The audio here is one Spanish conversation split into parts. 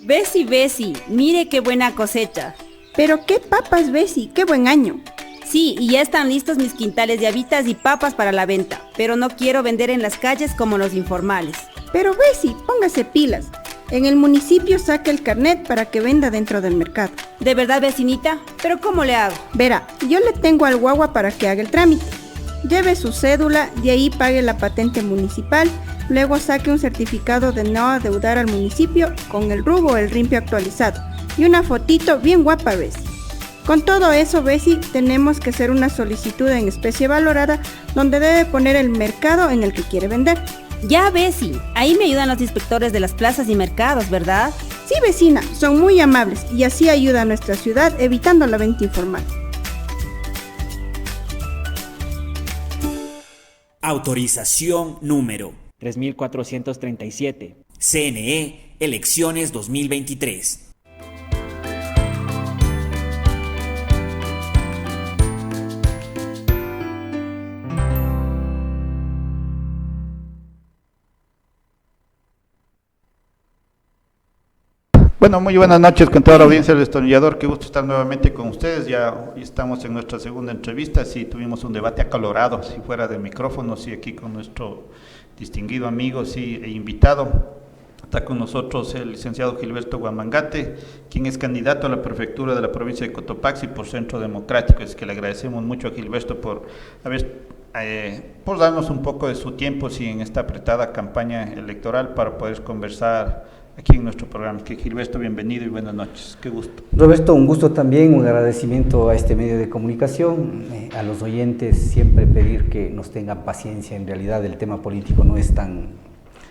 Besi, mire qué buena cosecha. Pero qué papas, Besi, qué buen año. Sí, y ya están listos mis quintales de habitas y papas para la venta, pero no quiero vender en las calles como los informales. Pero Besi, póngase pilas. En el municipio saque el carnet para que venda dentro del mercado. ¿De verdad, vecinita? ¿Pero cómo le hago? Verá, yo le tengo al guagua para que haga el trámite. Lleve su cédula, de ahí pague la patente municipal, luego saque un certificado de no adeudar al municipio con el RUB o el rimpio actualizado y una fotito bien guapa, Besi. Con todo eso, Besi, tenemos que hacer una solicitud en especie valorada donde debe poner el mercado en el que quiere vender. Ya, Besi, ahí me ayudan los inspectores de las plazas y mercados, ¿verdad? Sí, vecina, son muy amables y así ayuda a nuestra ciudad evitando la venta informal. Autorización número 3437. CNE, elecciones 2023. Bueno, muy buenas noches con toda la audiencia del Destornillador, qué gusto estar nuevamente con ustedes, ya estamos en nuestra segunda entrevista, sí tuvimos un debate acalorado, si fuera de micrófono, sí aquí con nuestro distinguido amigo, sí, e invitado, está con nosotros el licenciado Gilberto Guamangate, quien es candidato a la prefectura de la provincia de Cotopaxi por Centro Democrático, es que le agradecemos mucho a Gilberto por darnos un poco de su tiempo, sí, en esta apretada campaña electoral para poder conversar aquí en nuestro programa. Que Gilberto, bienvenido y buenas noches, qué gusto. Roberto, un gusto también, un agradecimiento a este medio de comunicación, a los oyentes siempre pedir que nos tengan paciencia, en realidad el tema político no es tan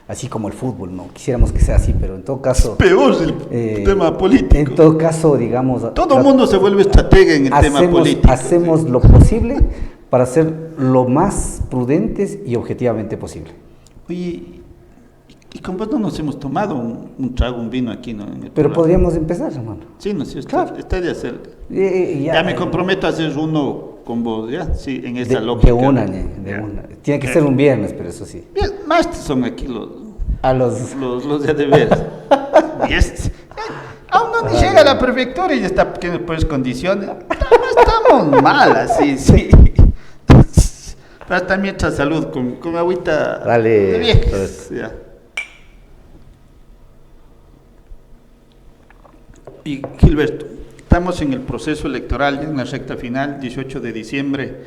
así como el fútbol, no quisiéramos que sea así, pero en todo caso… Es peor el tema político. En todo caso, digamos… Todo el mundo se vuelve estratega en el tema político. Hacemos lo posible para ser lo más prudentes y objetivamente posible. Oye, y con vos no nos hemos tomado un trago, un vino aquí, ¿no? Pero podríamos empezar, hermano. Sí, no sé, claro. Está de hacer. Ya me comprometo a hacer uno con vos, ¿ya? Sí, en esa lógica. De una. Tiene que ser un viernes, pero eso sí. Bien, más son aquí los de veras. Aún no ni llega a la prefectura y ya está en peores condiciones. Estamos mal, así, sí. Pero también echa salud con agüita de viejas. Ya. Y Gilberto, estamos en el proceso electoral, ya en la recta final, 18 de diciembre,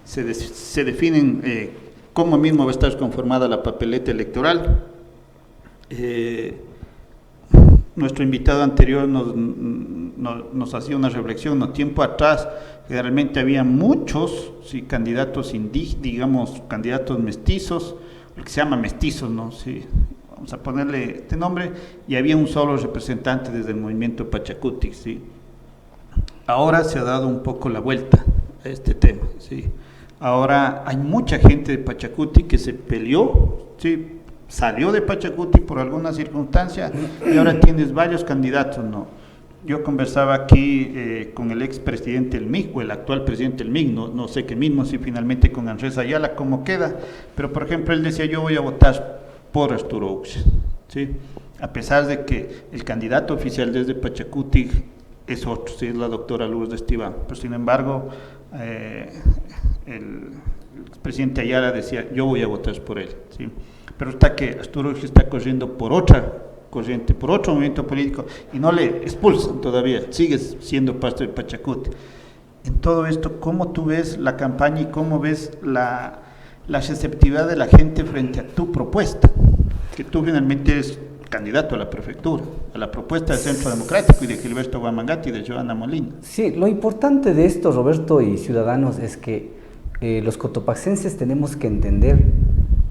se definen cómo mismo va a estar conformada la papeleta electoral. Nuestro invitado anterior nos hacía una reflexión, ¿no? Tiempo atrás, generalmente había muchos candidatos indígenas, digamos, candidatos mestizos, lo que se llama mestizos, ¿no? Sí. Vamos a ponerle este nombre, y había un solo representante desde el movimiento Pachacuti, ¿sí? Ahora se ha dado un poco la vuelta a este tema, ¿sí? Ahora hay mucha gente de Pachacuti que se peleó, ¿sí? Salió de Pachacuti por alguna circunstancia y ahora tienes varios candidatos, ¿no? Yo conversaba aquí con el expresidente del MIG, o el actual presidente del MIG, no sé qué mismo, si finalmente con Andrés Ayala, cómo queda, pero por ejemplo él decía, yo voy a votar por Arturo Uxes, ¿sí? A pesar de que el candidato oficial desde Pachacuti es otro, ¿sí? Es la doctora Lourdes Estiván, pero sin embargo el presidente Ayala decía, yo voy a votar por él, ¿sí? Pero está que Arturo Uxes está corriendo por otra corriente, por otro movimiento político, y no le expulsan todavía, sigue siendo parte de Pachacuti. En todo esto, ¿cómo tú ves la campaña y cómo ves la receptividad de la gente frente a tu propuesta? Que tú finalmente eres candidato a la prefectura, a la propuesta del Centro Democrático y de Gilberto Guamangate y de Joana Molina. Sí, lo importante de esto, Roberto y ciudadanos, es que los cotopaxenses tenemos que entender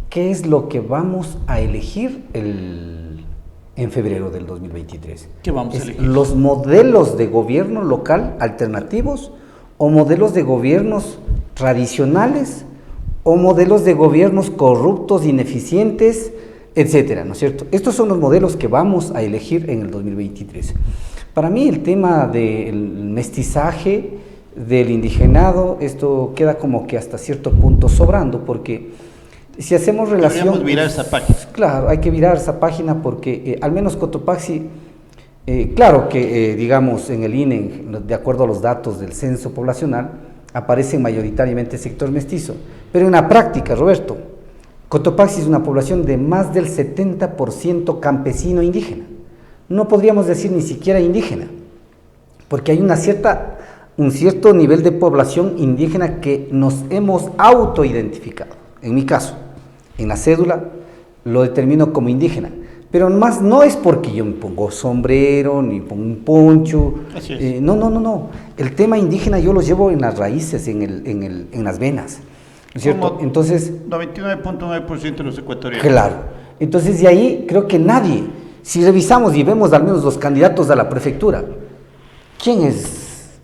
qué es lo que vamos a elegir en febrero del 2023. ¿Qué vamos a elegir? Los modelos de gobierno local alternativos, o modelos de gobiernos tradicionales, o modelos de gobiernos corruptos, ineficientes, etcétera, ¿no es cierto? Estos son los modelos que vamos a elegir en el 2023. Para mí el tema del mestizaje, del indigenado, esto queda como que hasta cierto punto sobrando, porque si hacemos relación… Deberíamos virar esa página. Claro, hay que virar esa página porque al menos Cotopaxi Claro que, digamos, en el INE, de acuerdo a los datos del censo poblacional, aparece mayoritariamente el sector mestizo, pero en la práctica, Roberto, Cotopaxi es una población de más del 70% campesino indígena. No podríamos decir ni siquiera indígena, porque hay un cierto nivel de población indígena que nos hemos autoidentificado. En mi caso, en la cédula lo determino como indígena, pero más no es porque yo me pongo sombrero, ni pongo un poncho. Así es. No. El tema indígena yo lo llevo en las raíces, en las venas, ¿no es cierto? Como Entonces, 99.9% de los ecuatorianos. claro. Entonces, de ahí creo que nadie, si revisamos y vemos al menos los candidatos a la prefectura, ¿quién es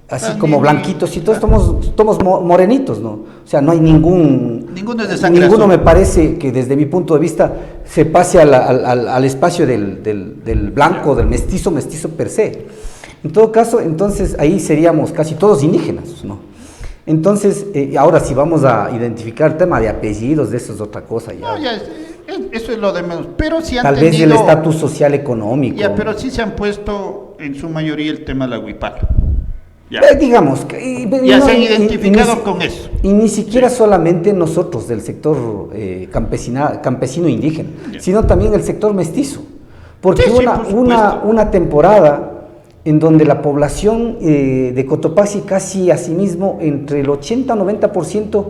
así como blanquitos? Y todos somos morenitos, ¿no? O sea, no hay ninguno es de sangre ninguno azul. me parece que desde mi punto de vista se pase al espacio del blanco, del mestizo per se. En todo caso, entonces ahí seríamos casi todos indígenas, ¿no? Entonces, ahora si vamos a identificar el tema de apellidos, de eso es otra cosa ya. No, ya, eso es lo de menos. Pero sí han Tal vez tenido, el estatus social económico. Ya, pero sí se han puesto en su mayoría el tema de la huipala. Ya. Digamos que Ya se han identificado con eso. Y ni siquiera solamente nosotros del sector campesino indígena, sino también el sector mestizo. Porque Sí, por supuesto. una temporada en donde la población de Cotopaxi casi asimismo entre el 80 o 90%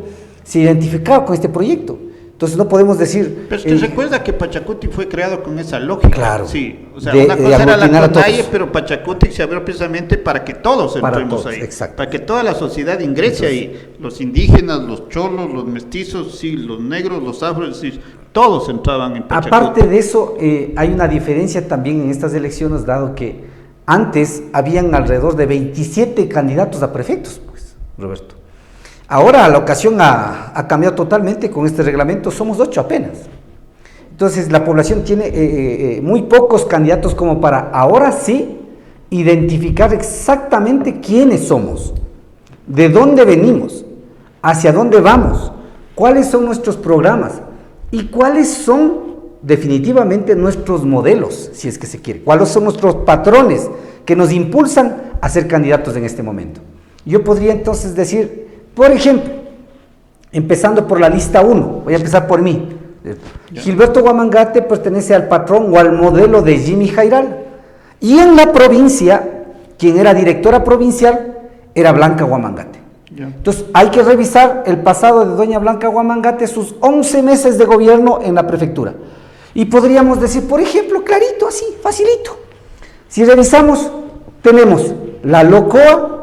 se identificaba con este proyecto. Entonces no podemos decir... Pero usted recuerda que Pachacuti fue creado con esa lógica. Claro. Sí, o sea, De una cosa era aglutinar la a todos. CONAIE, pero Pachacuti se abrió precisamente para que todos Para entremos todos, ahí. exacto. Para que toda la sociedad ingrese ahí. Los indígenas, los cholos, los mestizos, sí, los negros, los afros, sí, todos entraban en Pachacuti. Aparte de eso, hay una diferencia también en estas elecciones, dado que antes habían alrededor de 27 candidatos a prefectos, pues, Roberto. Ahora la ocasión ha cambiado totalmente con este reglamento, somos 8 apenas. Entonces la población tiene muy pocos candidatos como para ahora sí identificar exactamente quiénes somos, de dónde venimos, hacia dónde vamos, cuáles son nuestros programas y cuáles son definitivamente nuestros modelos, si es que se quiere, cuáles son nuestros patrones que nos impulsan a ser candidatos en este momento. Yo podría entonces decir, por ejemplo, empezando por la lista 1, voy a empezar por mí. Gilberto Guamangate pertenece al patrón o al modelo de Jimmy Jairal. Y en la provincia, quien era directora provincial era Blanca Guamangate. Entonces hay que revisar el pasado de doña Blanca Guamangate, sus 11 meses de gobierno en la prefectura. Y podríamos decir, por ejemplo, clarito, así, facilito. Si revisamos, tenemos la Locoa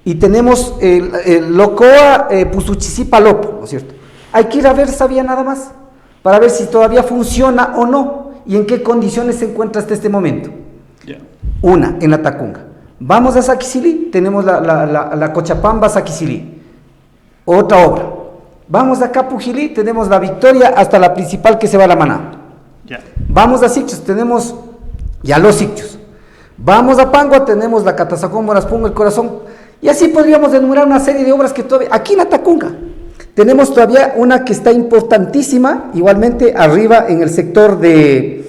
y tenemos el Locoa Pusuchisipa Lopo, ¿no es cierto? Hay que ir a ver esa vía nada más, para ver si todavía funciona o no, y en qué condiciones se encuentra hasta este momento. Una, en la Tacunga. Vamos a Saquicilí, tenemos la Cochapamba Saquicilí, otra obra. Vamos a Capujilí, tenemos la Victoria hasta la principal que se va a la Maná. Vamos a Sicchos, tenemos ya los Sicchos. Vamos a Pangua, tenemos la Catazacón, Moraspún, el Corazón, y así podríamos enumerar una serie de obras que todavía, aquí en la Tacunga, tenemos todavía una que está importantísima, igualmente arriba en el sector de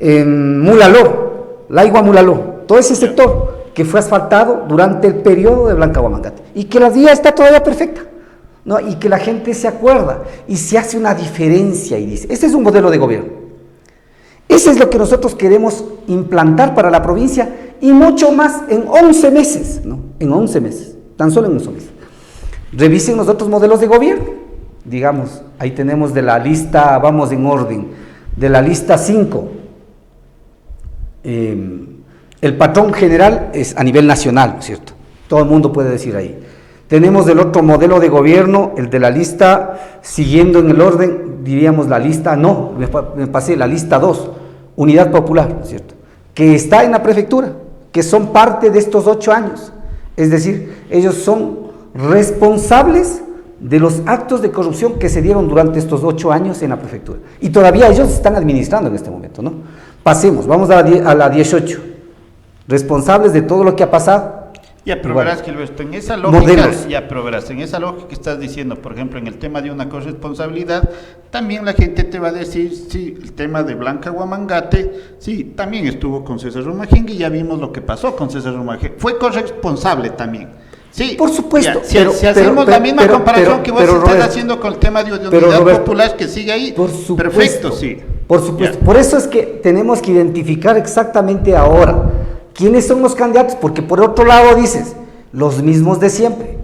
Mulaló, Laigua Mulaló, todo ese sector que fue asfaltado durante el periodo de Blanca Guamangate, y que la vía está todavía perfecta, ¿no? Y que la gente se acuerda, y se hace una diferencia, y dice, este es un modelo de gobierno. Eso es lo que nosotros queremos implantar para la provincia y mucho más en 11 meses, ¿no? En 11 meses, tan solo en 11 meses. Revisen los otros modelos de gobierno, digamos, ahí tenemos de la lista, vamos en orden, de la lista 5, el patrón general es a nivel nacional, ¿no es cierto? Todo el mundo puede decir ahí. Tenemos el otro modelo de gobierno, el de la lista, siguiendo en el orden, diríamos la lista, no, me pasé, la lista 2, Unidad Popular, ¿no es cierto? Que está en la prefectura, que son parte de estos 8 años. Es decir, ellos son responsables de los actos de corrupción que se dieron durante estos 8 años en la prefectura. Y todavía ellos están administrando en este momento, ¿no? Pasemos, vamos a la 18. Responsables de todo lo que ha pasado. Ya, pero Igual. verás, Gilberto, en esa lógica, Modelos. ya, pero verás, en esa lógica que estás diciendo, por ejemplo, en el tema de una corresponsabilidad, también la gente te va a decir, sí, el tema de Blanca Huamangate, sí, también estuvo con César Rumajengui, y ya vimos lo que pasó con César Rumajengui, fue corresponsable también. Sí, Por supuesto, ya, si, pero- si hacemos pero- la misma pero- comparación pero- que vos pero, estás Roberto, haciendo con el tema de unidad Roberto, popular que sigue ahí, Por supuesto, perfecto, sí. Por supuesto. Ya. Por eso es que tenemos que identificar exactamente ahora quiénes son los candidatos, porque por otro lado dices, los mismos de siempre.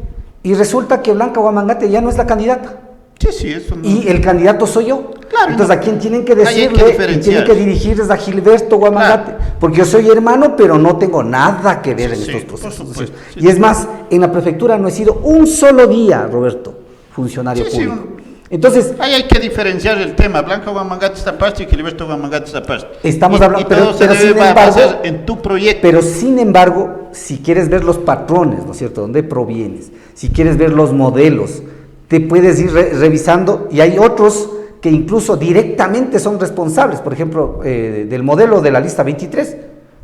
Y resulta que Blanca Huamangate ya no es la candidata. Sí, sí, eso no. Y el candidato soy yo. Claro, Entonces, no. ¿a quién tienen que Ahí hay que decirle? Y diferenciar. tienen que dirigirles a Gilberto Huamangate. Claro. Porque yo soy hermano, pero no tengo nada que ver en Sí, estos por procesos. supuesto, sí. Y es más, en la prefectura no he sido un solo día, Roberto, funcionario Sí, sí, público. Entonces, ahí hay que diferenciar el tema. Blanca Huamangate está aparte y Gilberto Huamangate está aparte. Estamos Y- hablando- y pero- todo se pero debe sin embargo- basar en tu proyecto. pero sin embargo, si quieres ver los patrones, ¿no es cierto?, dónde provienes, si quieres ver los modelos, te puedes ir revisando, y hay otros que incluso directamente son responsables, por ejemplo, del modelo de la lista 23,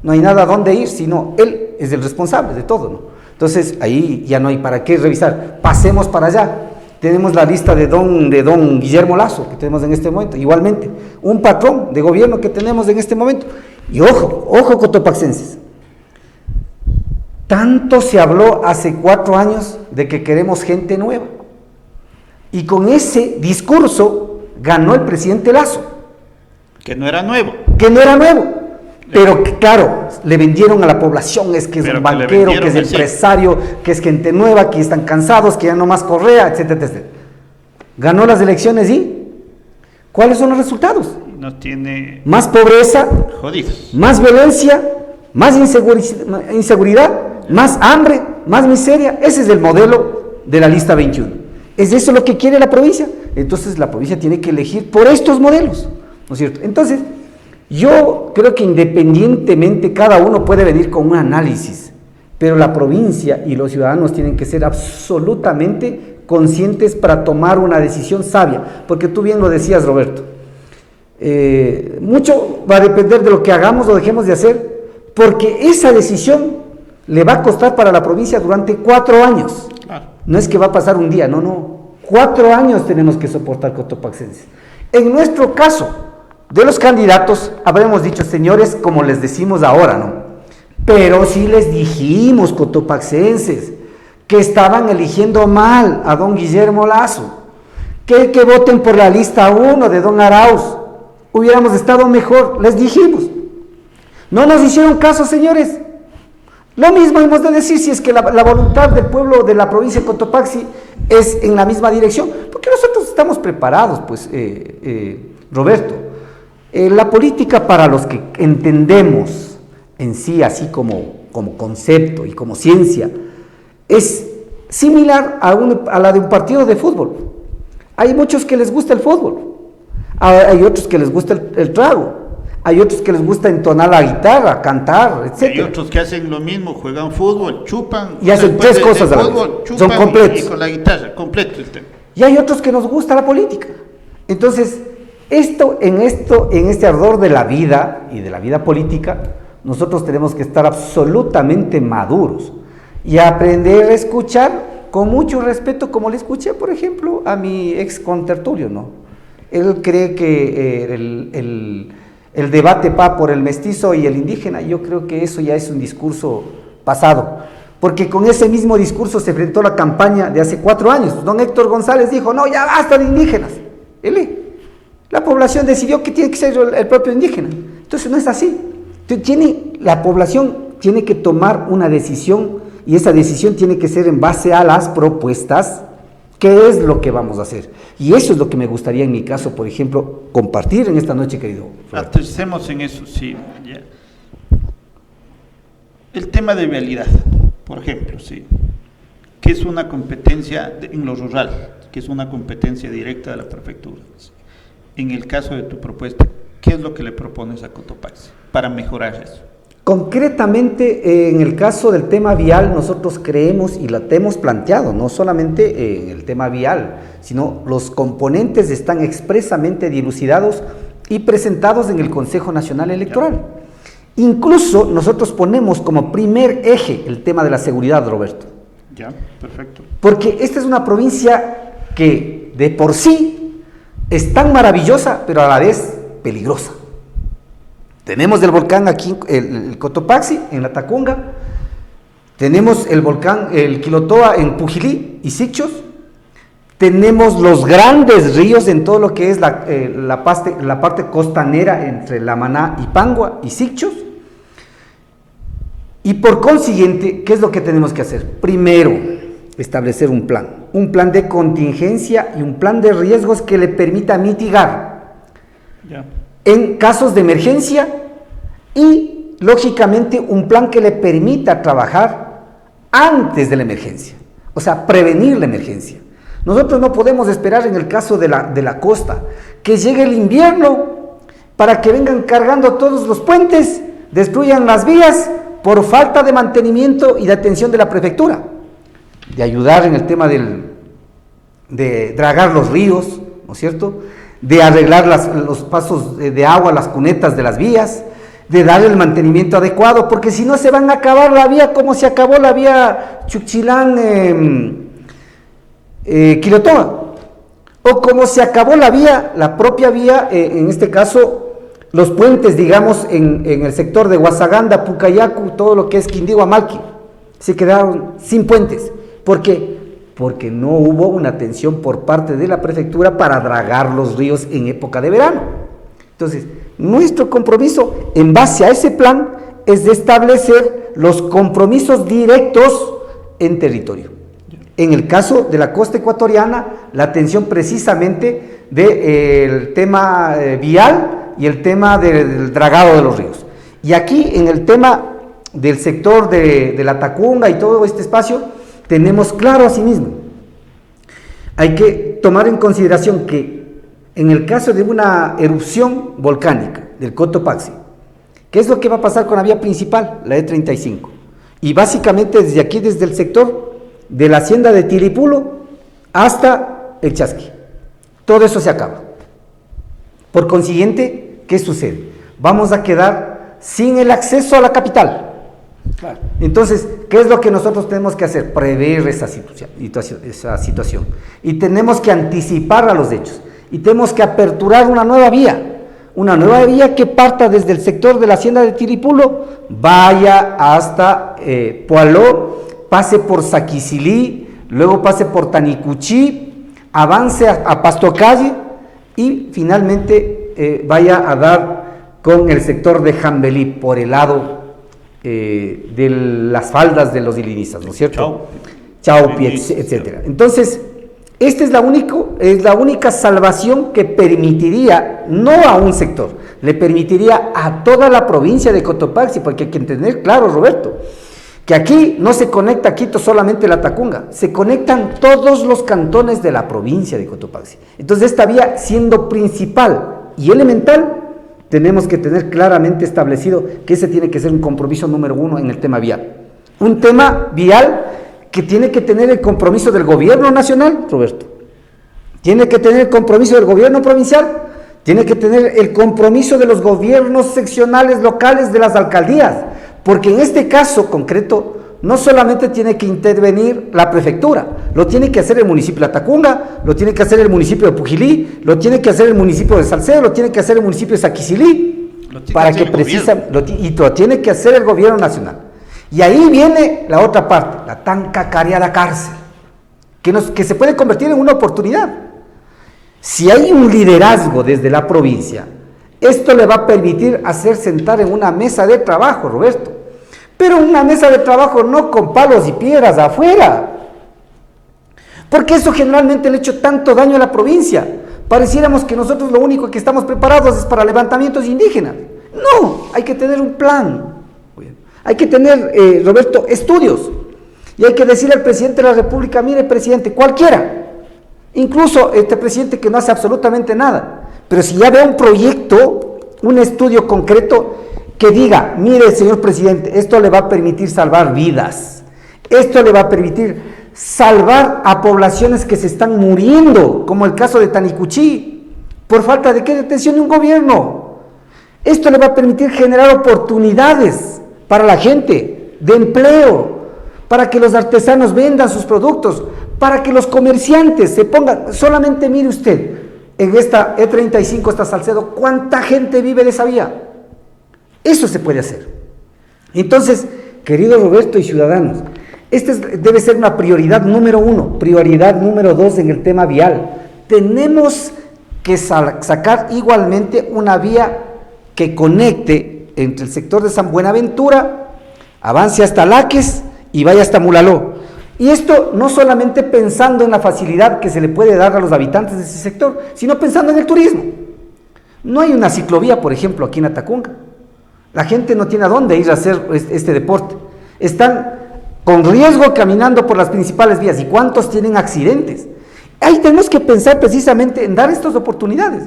no hay nada a dónde ir, sino él es el responsable de todo, ¿no? Entonces, ahí ya no hay para qué revisar, pasemos para allá. Tenemos la lista de don Guillermo Lazo, que tenemos en este momento, igualmente, un patrón de gobierno que tenemos en este momento. Y ojo cotopaxenses, tanto se habló hace 4 años de que queremos gente nueva, y con ese discurso ganó el presidente Lazo, Que no era nuevo. que no era nuevo, pero que, claro, le vendieron a la población, es que es Pero un que le banquero, que es vendieron, sí. empresario, que es gente nueva, que están cansados, que ya no más Correa, etcétera, etcétera. Ganó las elecciones y ¿cuáles son los resultados? Nos tiene Más pobreza, jodidos. más violencia, más inseguridad, más hambre, más miseria. Ese es el modelo de la lista 21. ¿Es eso lo que quiere la provincia? Entonces la provincia tiene que elegir por estos modelos, ¿no es cierto? Entonces, yo creo que independientemente cada uno puede venir con un análisis, pero la provincia y los ciudadanos tienen que ser absolutamente conscientes para tomar una decisión sabia, porque tú bien lo decías, Roberto, mucho va a depender de lo que hagamos o dejemos de hacer, porque esa decisión le va a costar para la provincia durante 4 años. Claro. No es que va a pasar un día, no. 4 años tenemos que soportar cotopaxenses. En nuestro caso, de los candidatos, habremos dicho, señores, como les decimos ahora, ¿no? Pero sí les dijimos, cotopaxenses, que estaban eligiendo mal a don Guillermo Lazo, que voten por la lista 1 de don Arauz, hubiéramos estado mejor, les dijimos. No nos hicieron caso, señores. Lo mismo hemos de decir si es que la voluntad del pueblo de la provincia de Cotopaxi es en la misma dirección, porque nosotros estamos preparados, pues, Roberto. La política, para los que entendemos en sí, así como concepto y como ciencia, es similar a la de un partido de fútbol. Hay muchos que les gusta el fútbol, hay otros que les gusta el trago, hay otros que les gusta entonar la guitarra, cantar, etc. Hay otros que hacen lo mismo, juegan fútbol, chupan. Y hacen después 3 cosas a la fútbol, vez. chupan Son completos. Y con la guitarra, completo el tema. Y hay otros que nos gusta la política. Entonces, en este ardor de la vida y de la vida política, nosotros tenemos que estar absolutamente maduros y aprender a escuchar con mucho respeto, como le escuché, por ejemplo, a mi ex contertulio, ¿no? Él cree que el debate va por el mestizo y el indígena. Yo creo que eso ya es un discurso pasado, porque con ese mismo discurso se enfrentó la campaña de hace 4 años. Don Héctor González dijo, no, ya basta de indígenas. La población decidió que tiene que ser el propio indígena. Entonces no es así. La población tiene que tomar una decisión, y esa decisión tiene que ser en base a las propuestas. ¿Qué es lo que vamos a hacer? Y eso es lo que me gustaría en mi caso, por ejemplo, compartir en esta noche, querido. Aterricemos en eso, sí. Ya. El tema de vialidad, por ejemplo, sí, que es una competencia en lo rural, que es una competencia directa de la prefectura. Sí. En el caso de tu propuesta, ¿qué es lo que le propones a Cotopaxi para mejorar eso? Concretamente, en el caso del tema vial, nosotros creemos y lo hemos planteado, no solamente en el tema vial, sino los componentes están expresamente dilucidados y presentados en el Consejo Nacional Electoral. Incluso nosotros ponemos como primer eje el tema de la seguridad, Roberto. Ya, perfecto. Porque esta es una provincia que de por sí es tan maravillosa, pero a la vez peligrosa. Tenemos el volcán aquí, el Cotopaxi, en la Tacunga. Tenemos el volcán, el Quilotoa en Pujilí y Sichos. Tenemos los grandes ríos en todo lo que es la parte costanera entre La Maná y Pangua y Sichos. Y por consiguiente, ¿qué es lo que tenemos que hacer? Primero, establecer un plan de contingencia y un plan de riesgos que le permita mitigar en casos de emergencia y, lógicamente, un plan que le permita trabajar antes de la emergencia, o sea, prevenir la emergencia. Nosotros no podemos esperar en el caso de la costa que llegue el invierno para que vengan cargando todos los puentes, destruyan las vías por falta de mantenimiento y de atención de la prefectura, de ayudar en el tema de dragar los ríos, ¿no es cierto?, de arreglar los pasos de agua, las cunetas de las vías, de darle el mantenimiento adecuado, porque si no se van a acabar la vía como se acabó la vía Chuchilán-Quilotoa, o como se acabó la propia vía, en este caso, los puentes, digamos, en el sector de Huasaganda, Pucayacu, todo lo que es Quindío-Amalqui, se quedaron sin puentes. ¿Por qué? Porque no hubo una atención por parte de la prefectura para dragar los ríos en época de verano. Entonces, nuestro compromiso en base a ese plan es de establecer los compromisos directos en territorio. En el caso de la costa ecuatoriana, la atención precisamente del tema vial y el tema del dragado de los ríos. Y aquí en el tema del sector de la Tacunga y todo este espacio, tenemos claro asimismo, hay que tomar en consideración que en el caso de una erupción volcánica del Cotopaxi, ¿qué es lo que va a pasar con la vía principal? La E35. Y básicamente desde aquí, desde el sector de la hacienda de Tilipulo hasta el Chasqui. Todo eso se acaba. Por consiguiente, ¿qué sucede? Vamos a quedar sin el acceso a la capital. Claro. Entonces, ¿qué es lo que nosotros tenemos que hacer? Prever esa situación. Y tenemos que anticipar a los hechos. Y tenemos que aperturar una nueva vía que parta desde el sector de la hacienda de Tiripulo, vaya hasta Poaló, pase por Saquicilí, luego pase por Tanicuchí, avance a Pastocalle y finalmente vaya a dar con el sector de Jambelí por el lado de las faldas de los ilinistas, ¿no es cierto? Chaupi, etcétera. Entonces, esta es la única salvación que permitiría, no a un sector, le permitiría a toda la provincia de Cotopaxi, porque hay que entender, claro, Roberto, que aquí no se conecta a Quito solamente la Tacunga, se conectan todos los cantones de la provincia de Cotopaxi. Entonces, esta vía siendo principal y elemental, tenemos que tener claramente establecido que ese tiene que ser un compromiso número uno en el tema vial. Un tema vial que tiene que tener el compromiso del gobierno nacional, Roberto, tiene que tener el compromiso del gobierno provincial, tiene que tener el compromiso de los gobiernos seccionales locales de las alcaldías, porque en este caso concreto no solamente tiene que intervenir la prefectura, lo tiene que hacer el municipio de Tacunga, lo tiene que hacer el municipio de Pujilí, lo tiene que hacer el municipio de Salcedo, lo tiene que hacer el municipio de Saquicilí, para que y lo tiene que hacer el gobierno nacional. Y ahí viene la otra parte, la tan cacareada cárcel, que se puede convertir en una oportunidad. Si hay un liderazgo desde la provincia, esto le va a permitir hacer sentar en una mesa de trabajo, Roberto, pero una mesa de trabajo no con palos y piedras afuera, porque eso generalmente le ha hecho tanto daño a la provincia. Pareciéramos que nosotros lo único que estamos preparados es para levantamientos indígenas. No, hay que tener un plan. Hay que tener, Roberto, estudios, y hay que decirle al presidente de la República: mire, presidente, cualquiera, incluso este presidente que no hace absolutamente nada, pero si ya ve un proyecto, un estudio concreto que diga: mire, señor presidente, esto le va a permitir salvar vidas, esto le va a permitir salvar a poblaciones que se están muriendo, como el caso de Tanicuchí, por falta de qué, detención de un gobierno. Esto le va a permitir generar oportunidades para la gente de empleo, para que los artesanos vendan sus productos, para que los comerciantes se pongan. Solamente mire usted, en esta E35, esta Salcedo, ¿cuánta gente vive de esa vía? Eso se puede hacer. Entonces, querido Roberto y ciudadanos, debe ser una prioridad número 1, prioridad número 2 en el tema vial. Tenemos que sacar igualmente una vía que conecte entre el sector de San Buenaventura, avance hasta Laques y vaya hasta Mulaló. Y esto no solamente pensando en la facilidad que se le puede dar a los habitantes de ese sector, sino pensando en el turismo. No hay una ciclovía, por ejemplo, aquí en Atacunga. La gente no tiene a dónde ir a hacer este deporte. Están con riesgo caminando por las principales vías. ¿Y cuántos tienen accidentes? Ahí tenemos que pensar precisamente en dar estas oportunidades.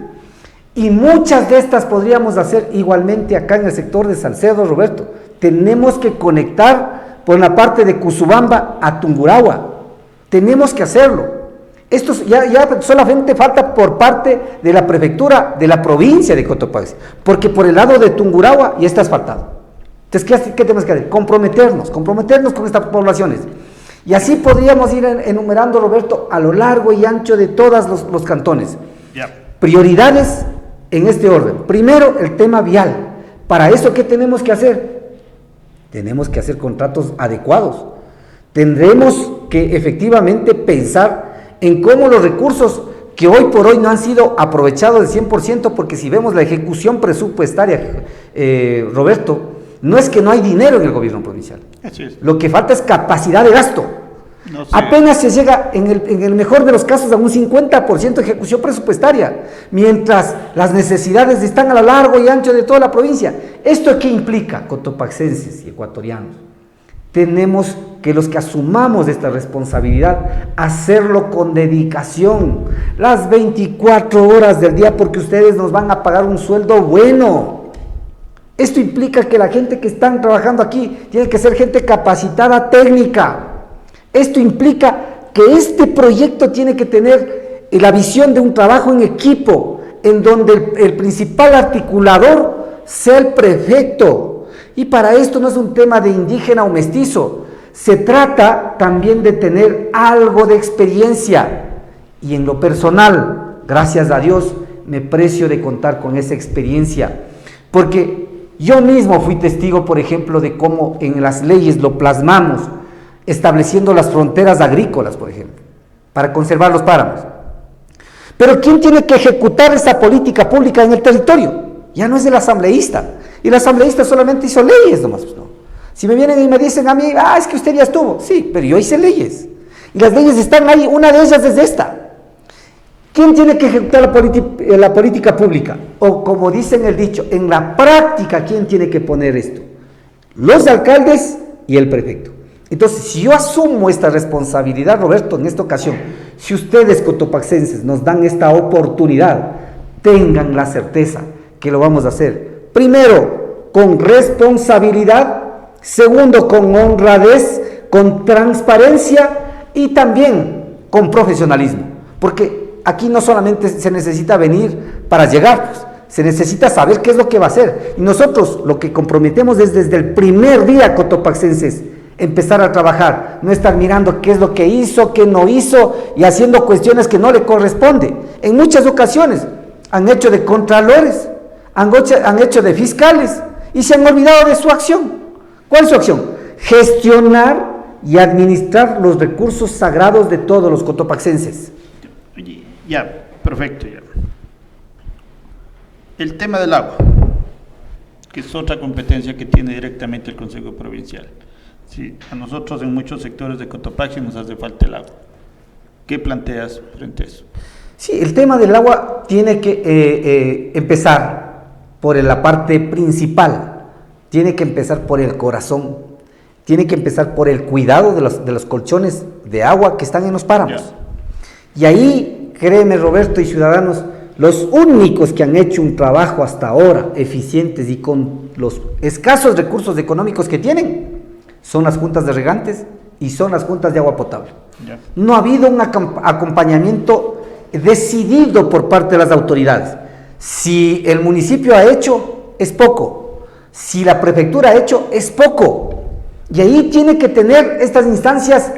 Y muchas de estas podríamos hacer igualmente acá en el sector de Salcedo, Roberto. Tenemos que conectar por la parte de Cusubamba a Tungurahua. Tenemos que hacerlo. Esto ya solamente falta por parte de la prefectura de la provincia de Cotopaxi, porque por el lado de Tungurahua ya está asfaltado. Entonces, ¿qué tenemos que hacer? Comprometernos con estas poblaciones. Y así podríamos ir enumerando, Roberto, a lo largo y ancho de todos los cantones. Prioridades en este orden. Primero, el tema vial. Para eso, ¿qué tenemos que hacer? Tenemos que hacer contratos adecuados. Tendremos que efectivamente pensar en cómo los recursos que hoy por hoy no han sido aprovechados del 100%, porque si vemos la ejecución presupuestaria, Roberto, no es que no hay dinero en el gobierno provincial. Así es. Lo que falta es capacidad de gasto. No sé. Apenas se llega, en el mejor de los casos, a un 50% de ejecución presupuestaria, mientras las necesidades están a lo largo y ancho de toda la provincia. ¿Esto qué implica, cotopaxenses y ecuatorianos? Tenemos que los que asumamos esta responsabilidad, hacerlo con dedicación, las 24 horas del día, porque ustedes nos van a pagar un sueldo bueno. Esto implica que la gente que están trabajando aquí tiene que ser gente capacitada técnica. Esto implica que este proyecto tiene que tener la visión de un trabajo en equipo, en donde el principal articulador sea el prefecto. Y para esto no es un tema de indígena o mestizo, se trata también de tener algo de experiencia. Y en lo personal, gracias a Dios, me precio de contar con esa experiencia, porque yo mismo fui testigo, por ejemplo, de cómo en las leyes lo plasmamos, estableciendo las fronteras agrícolas, por ejemplo, para conservar los páramos. Pero ¿quién tiene que ejecutar esa política pública en el territorio? Ya no es el asambleísta. Y el asambleísta solamente hizo leyes nomás, pues no. Si me vienen y me dicen a mí, es que usted ya estuvo. Sí, pero yo hice leyes. Y las leyes están ahí, una de ellas es esta. ¿Quién tiene que ejecutar la política pública? O como dicen el dicho, en la práctica, ¿quién tiene que poner esto? Los alcaldes y el prefecto. Entonces, si yo asumo esta responsabilidad, Roberto, en esta ocasión, si ustedes cotopaxenses nos dan esta oportunidad, tengan la certeza que lo vamos a hacer. Primero, con responsabilidad. Segundo, con honradez, con transparencia y también con profesionalismo. Porque aquí no solamente se necesita venir para llegar, pues, se necesita saber qué es lo que va a hacer. Y nosotros lo que comprometemos es desde el primer día, cotopaxenses, empezar a trabajar, no estar mirando qué es lo que hizo, qué no hizo y haciendo cuestiones que no le corresponde. En muchas ocasiones han hecho de contralores, han hecho de fiscales y se han olvidado de su acción. ¿Cuál es su acción? Gestionar y administrar los recursos sagrados de todos los cotopaxenses. Ya, perfecto. Ya. El tema del agua, que es otra competencia que tiene directamente el Consejo Provincial. Sí, a nosotros en muchos sectores de Cotopaxi nos hace falta el agua. ¿Qué planteas frente a eso? Sí, el tema del agua tiene que empezar por la parte principal, tiene que empezar por el corazón, tiene que empezar por el cuidado de los colchones de agua que están en los páramos. Y ahí, créeme, Roberto y ciudadanos, los únicos que han hecho un trabajo hasta ahora eficientes y con los escasos recursos económicos que tienen son las juntas de regantes y son las juntas de agua potable. No ha habido un acompañamiento decidido por parte de las autoridades. Si el municipio ha hecho, es poco. Si la prefectura ha hecho, es poco. Y ahí tiene que tener estas instancias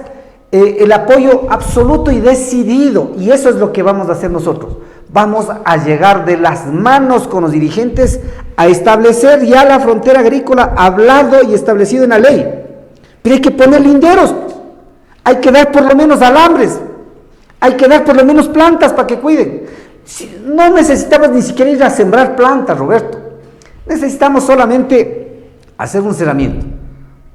el apoyo absoluto y decidido. Y eso es lo que vamos a hacer nosotros. Vamos a llegar de las manos con los dirigentes a establecer ya la frontera agrícola hablado y establecido en la ley. Pero hay que poner linderos, hay que dar por lo menos alambres, hay que dar por lo menos plantas para que cuiden. No necesitamos ni siquiera ir a sembrar plantas, Roberto. Necesitamos solamente hacer un cerramiento.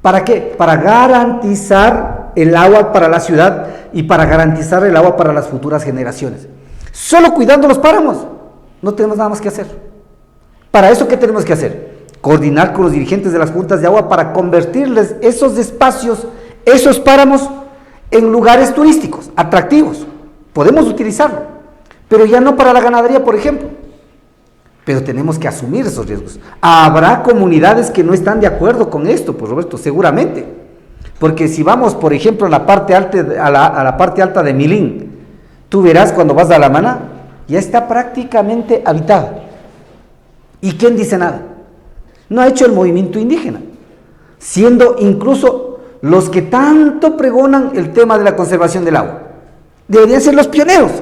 ¿Para qué? Para garantizar el agua para la ciudad y para garantizar el agua para las futuras generaciones. Solo cuidando los páramos, no tenemos nada más que hacer. Para eso, ¿qué tenemos que hacer? Coordinar con los dirigentes de las juntas de agua para convertirles esos espacios, esos páramos, en lugares turísticos, atractivos. Podemos utilizarlo, pero ya no para la ganadería, por ejemplo. Pero tenemos que asumir esos riesgos. Habrá comunidades que no están de acuerdo con esto, pues Roberto, seguramente. Porque si vamos, por ejemplo, a la parte alta de Milín, tú verás cuando vas a La Maná, ya está prácticamente habitada. ¿Y quién dice nada? No ha hecho el movimiento indígena, siendo incluso los que tanto pregonan el tema de la conservación del agua. Deberían ser los pioneros.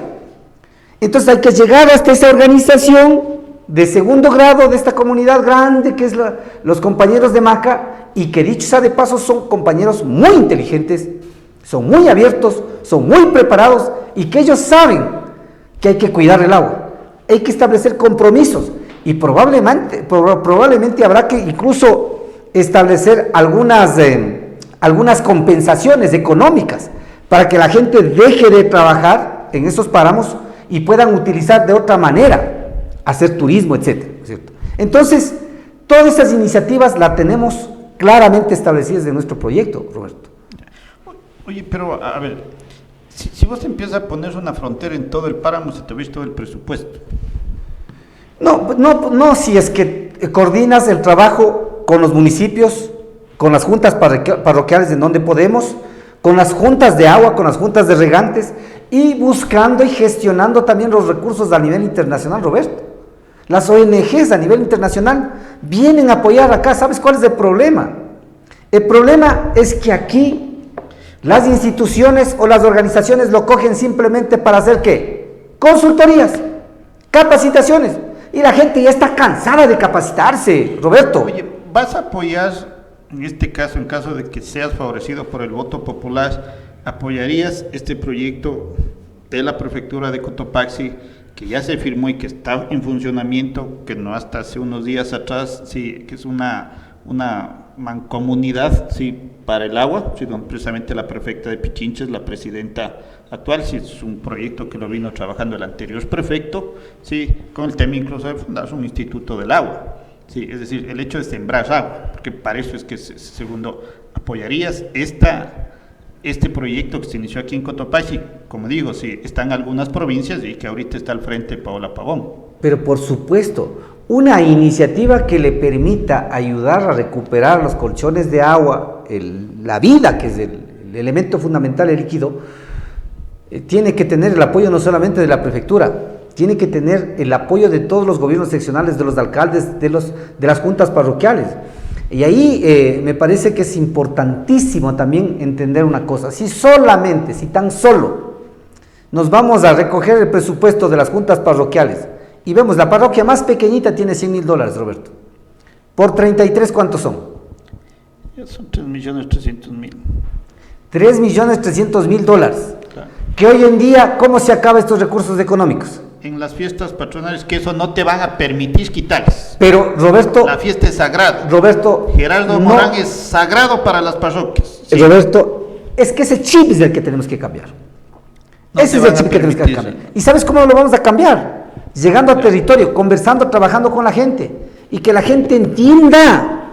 Entonces hay que llegar hasta esa organización de segundo grado de esta comunidad grande que es los compañeros de Maca, y que dicho sea de paso son compañeros muy inteligentes, son muy abiertos, son muy preparados, y que ellos saben que hay que cuidar el agua, hay que establecer compromisos, y probablemente habrá que incluso establecer algunas compensaciones económicas para que la gente deje de trabajar en esos páramos y puedan utilizar de otra manera, hacer turismo, etcétera, ¿cierto? Entonces, todas estas iniciativas las tenemos claramente establecidas en nuestro proyecto, Roberto. Oye, pero a ver, si vos empiezas a poner una frontera en todo el páramo, se te ha visto el presupuesto. No, si es que coordinas el trabajo con los municipios, con las juntas parroquiales en donde podemos, con las juntas de agua, con las juntas de regantes, y buscando y gestionando también los recursos a nivel internacional, Roberto. Las ONGs a nivel internacional vienen a apoyar acá. ¿Sabes cuál es el problema? El problema es que aquí las instituciones o las organizaciones lo cogen simplemente para hacer ¿qué? Consultorías, capacitaciones, y la gente ya está cansada de capacitarse, Roberto. Oye, ¿vas a apoyar, en este caso, en caso de que seas favorecido por el voto popular, apoyarías este proyecto de la prefectura de Cotopaxi, que ya se firmó y que está en funcionamiento, que no hasta hace unos días atrás, sí, que es una mancomunidad, sí, para el agua, sí, donde precisamente la prefecta de Pichincha es la presidenta actual, sí, es un proyecto que lo vino trabajando el anterior prefecto, sí, con el tema incluso de fundar un instituto del agua, sí, es decir, el hecho de sembrar agua, porque para eso es que, segundo, apoyarías este proyecto que se inició aquí en Cotopaxi. Como digo, sí, están algunas provincias y que ahorita está al frente Paola Pavón. Pero por supuesto, una iniciativa que le permita ayudar a recuperar los colchones de agua, la vida, que es el elemento fundamental, el líquido, tiene que tener el apoyo no solamente de la prefectura, tiene que tener el apoyo de todos los gobiernos seccionales, de los alcaldes, de las juntas parroquiales. Y ahí me parece que es importantísimo también entender una cosa: si tan solo nos vamos a recoger el presupuesto de las juntas parroquiales y vemos la parroquia más pequeñita tiene $100,000, Roberto, por 33, ¿cuántos son? Son 3.300.000. $3.300.000. Claro. Que hoy en día, ¿cómo se acaban estos recursos económicos? En las fiestas patronales, que eso no te van a permitir quitarles. Pero, Roberto... La fiesta es sagrada. Roberto... Gerardo Morán es sagrado para las parroquias. Sí. Roberto, es que ese chip es el que tenemos que cambiar. Ese es el chip que tenemos que cambiar. ¿Y sabes cómo lo vamos a cambiar? Llegando al territorio, conversando, trabajando con la gente. Y que la gente entienda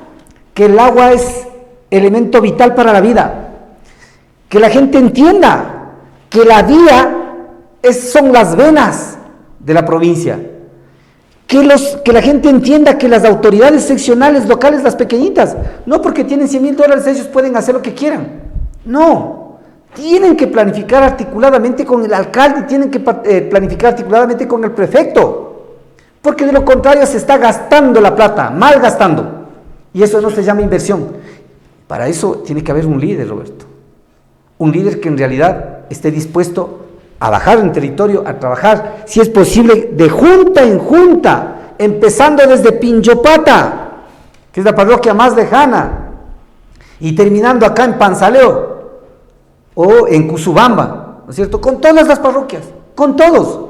que el agua es elemento vital para la vida. Que la gente entienda que la vía son las venas de la provincia, que la gente entienda que las autoridades seccionales, locales, las pequeñitas, no porque tienen $100,000 ellos pueden hacer lo que quieran, no, tienen que planificar articuladamente con el alcalde, tienen que planificar articuladamente con el prefecto, porque de lo contrario se está gastando la plata, mal gastando, y eso no se llama inversión. Para eso tiene que haber un líder, Roberto, un líder que en realidad esté dispuesto a bajar en territorio, a trabajar, si es posible, de junta en junta, empezando desde Pinjopata, que es la parroquia más lejana, y terminando acá en Panzaleo, o en Cusubamba, ¿no es cierto?, con todas las parroquias, con todos,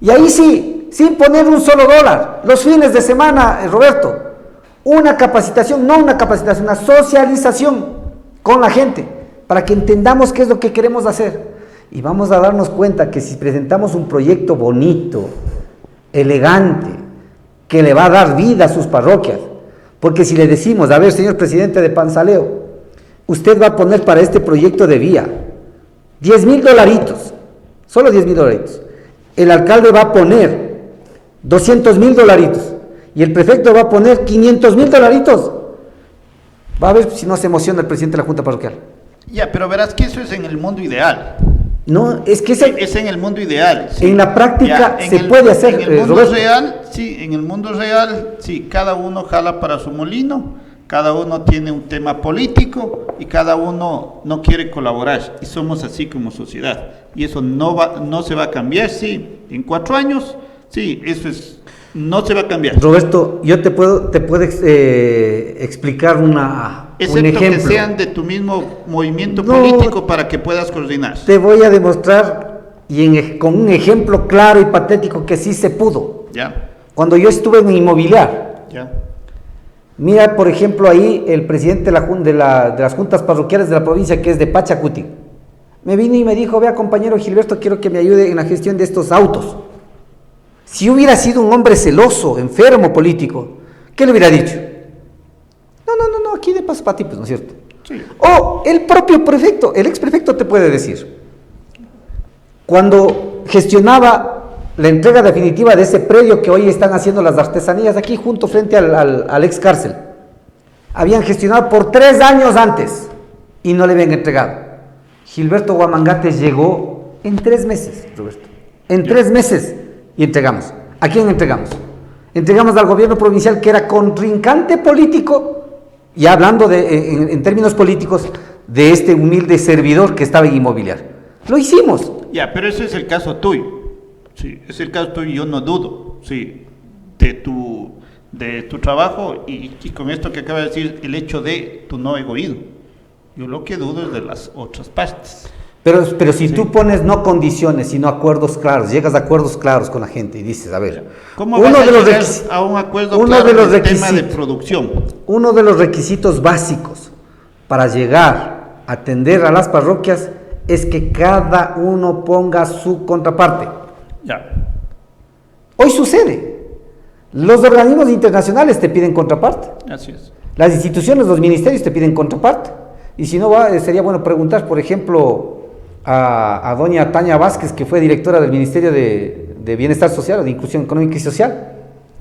y ahí sí, sin poner un solo dólar, los fines de semana, Roberto, una capacitación, no una capacitación, una socialización con la gente, para que entendamos qué es lo que queremos hacer, y vamos a darnos cuenta que si presentamos un proyecto bonito, elegante, que le va a dar vida a sus parroquias, porque si le decimos, a ver, señor presidente de Panzaleo, usted va a poner para este proyecto de vía $10,000, solo $10,000, el alcalde va a poner $200,000 y el prefecto va a poner $500,000, va a ver si no se emociona el presidente de la Junta Parroquial. Ya, pero verás que eso es en el mundo ideal. No, es que es en el mundo ideal. Sí. En la práctica ya, se puede hacer. En el mundo Roberto. real, sí, en el mundo real, sí, cada uno jala para su molino, cada uno tiene un tema político y cada uno no quiere colaborar. Y somos así como sociedad. Y eso no se va a cambiar, sí, en 4 años, sí, eso es, no se va a cambiar. Roberto, yo te puedo explicar un ejemplo. Que sean de tu mismo movimiento político para que puedas coordinar. Te voy a demostrar con un ejemplo claro y patético que sí se pudo. Ya. Cuando yo estuve en Inmobiliar, Ya. mira, por ejemplo, ahí el presidente de las juntas parroquiales de la provincia, que es de Pachacuti, me vino y me dijo, vea compañero Gilberto, quiero que me ayude en la gestión de estos autos. Si hubiera sido un hombre celoso, enfermo político, ¿qué le hubiera dicho? No, aquí de paso para ti, pues, ¿no es cierto? Sí. O el propio prefecto, el ex prefecto te puede decir, cuando gestionaba la entrega definitiva de ese predio que hoy están haciendo las artesanías aquí junto frente al ex cárcel, habían gestionado por 3 años antes y no le habían entregado. Gilberto Guamangates llegó en 3 meses, Roberto, en 3 meses, y entregamos. ¿A quién entregamos? Entregamos al gobierno provincial, que era contrincante político, y hablando en términos políticos, de este humilde servidor que estaba en Inmobiliar. Lo hicimos. Ya, pero ese es el caso tuyo. Sí, es el caso tuyo, yo no dudo, sí, de tu trabajo y con esto que acaba de decir, el hecho de tu no egoísmo. Yo lo que dudo es de las otras partes. Pero si tú pones no condiciones, sino acuerdos claros, llegas a acuerdos claros con la gente y dices, a ver, ¿cómo vas a llegar a un acuerdo claro en el tema de producción? Uno de los requisitos básicos para llegar a atender a las parroquias es que cada uno ponga su contraparte. Ya. Hoy sucede. Los organismos internacionales te piden contraparte. Así es. Las instituciones, los ministerios te piden contraparte. Y si no, sería bueno preguntar, por ejemplo, a doña Tania Vázquez, que fue directora del Ministerio de Bienestar Social o de Inclusión Económica y Social.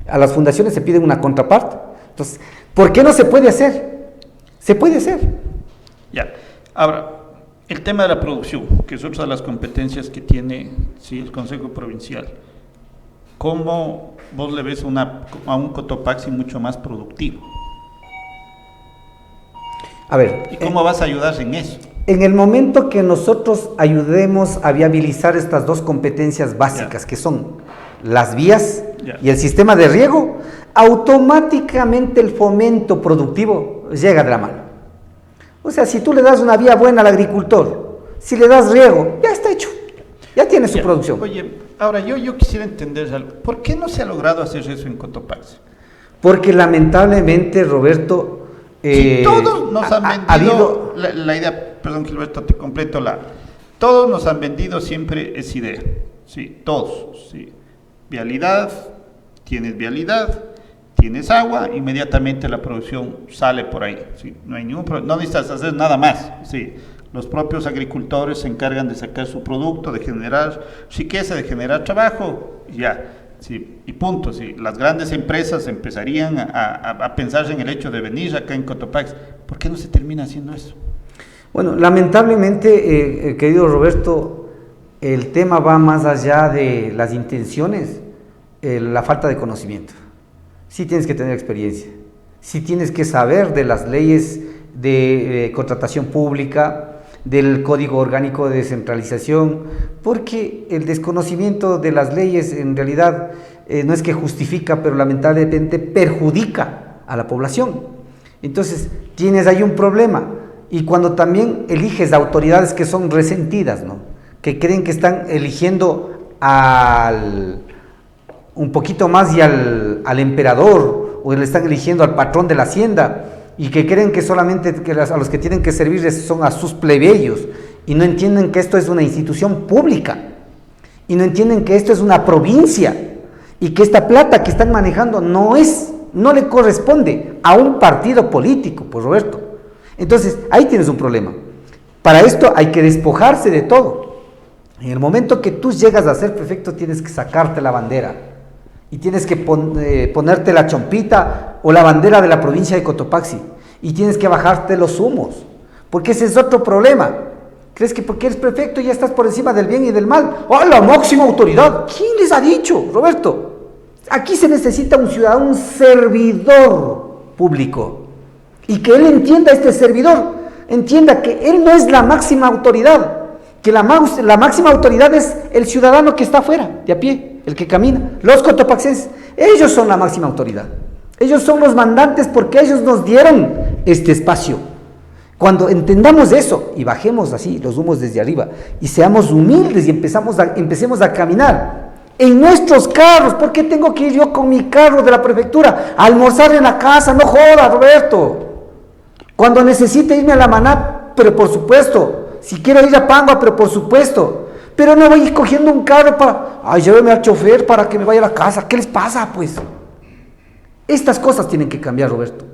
A las fundaciones se piden una contraparte. Entonces, ¿por qué no se puede hacer? Se puede hacer. Ya. Ahora, el tema de la producción, que es otra de las competencias que tiene el Consejo Provincial. ¿Cómo vos le ves a un Cotopaxi mucho más productivo? A ver. ¿Y cómo vas a ayudar en eso? En el momento que nosotros ayudemos a viabilizar estas 2 competencias básicas, que son las vías y el sistema de riego, automáticamente el fomento productivo llega de la mano. O sea, si tú le das una vía buena al agricultor, si le das riego, ya está hecho, ya tiene su producción. Oye, ahora yo quisiera entender algo. ¿Por qué no se ha logrado hacer eso en Cotopaxi? Porque lamentablemente, Roberto, todos nos han vendido la idea, perdón Gilberto, te completo todos nos han vendido siempre esa idea, sí, todos, sí, vialidad, tienes agua, inmediatamente la producción sale por ahí, sí, no hay no necesitas hacer nada más, sí, los propios agricultores se encargan de sacar su producto, de generar riqueza, de generar trabajo, y ya. Sí, y punto, sí. Las grandes empresas empezarían a pensar en el hecho de venir acá en Cotopaxi. ¿Por qué no se termina haciendo eso? Bueno, lamentablemente, querido Roberto, el tema va más allá de las intenciones. la falta de conocimiento. Sí tienes que tener experiencia, sí tienes que saber de las leyes de contratación pública, del Código Orgánico de Descentralización, porque el desconocimiento de las leyes en realidad no es que justifica, pero lamentablemente perjudica a la población. Entonces tienes ahí un problema, y cuando también eliges autoridades que son resentidas, ¿no?, que creen que están eligiendo un poquito más y al emperador, o le están eligiendo al patrón de la hacienda, y que creen que solamente a los que tienen que servirles son a sus plebeyos, y no entienden que esto es una institución pública, y no entienden que esto es una provincia, y que esta plata que están manejando no le corresponde a un partido político, pues Roberto. Entonces, ahí tienes un problema. Para esto hay que despojarse de todo. En el momento que tú llegas a ser prefecto, tienes que sacarte la bandera, y tienes que ponerte la chompita o la bandera de la provincia de Cotopaxi, y tienes que bajarte los humos, porque ese es otro problema. ¿Crees que porque eres prefecto ya estás por encima del bien y del mal? ¡Oh, la máxima autoridad! ¿Quién les ha dicho, Roberto? Aquí se necesita un ciudadano, un servidor público, y que él entienda, este servidor, entienda que él no es la máxima autoridad, que la máxima autoridad es el ciudadano que está afuera, de a pie, el que camina. Los cotopaxenses, ellos son la máxima autoridad, ellos son los mandantes, porque ellos nos dieron este espacio. Cuando entendamos eso y bajemos así los humos desde arriba y seamos humildes y empecemos a caminar en nuestros carros. ¿Por qué tengo que ir yo con mi carro de la prefectura a almorzar en la casa? No joda, Roberto. Cuando necesite irme a la Maná, pero por supuesto. Si quiero ir a Pangua, pero por supuesto. Pero no voy cogiendo un carro lléveme al chofer para que me vaya a la casa. ¿Qué les pasa, pues? Estas cosas tienen que cambiar, Roberto.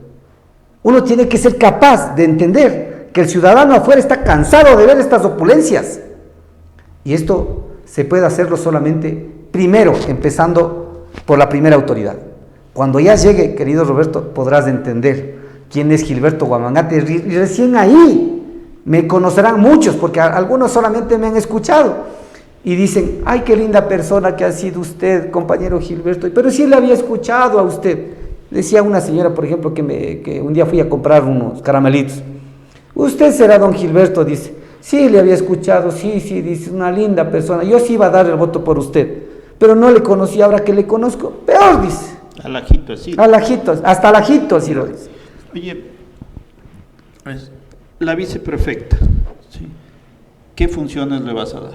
Uno tiene que ser capaz de entender que el ciudadano afuera está cansado de ver estas opulencias. Y esto se puede hacerlo solamente, primero, empezando por la primera autoridad. Cuando ya llegue, querido Roberto, podrás entender quién es Gilberto Guamangate, y recién ahí me conocerán muchos, porque algunos solamente me han escuchado y dicen: ay, qué linda persona que ha sido usted, compañero Gilberto. Pero sí le había escuchado a usted. Decía una señora, por ejemplo, que un día fui a comprar unos caramelitos. Usted será don Gilberto, dice. Sí, le había escuchado, sí, dice, una linda persona. Yo sí iba a dar el voto por usted, pero no le conocí. Ahora que le conozco, peor, dice. Al ajito, sí. Al ajito, hasta al ajito, así lo dice. Oye, pues, la viceprefecta, ¿sí?, ¿qué funciones le vas a dar?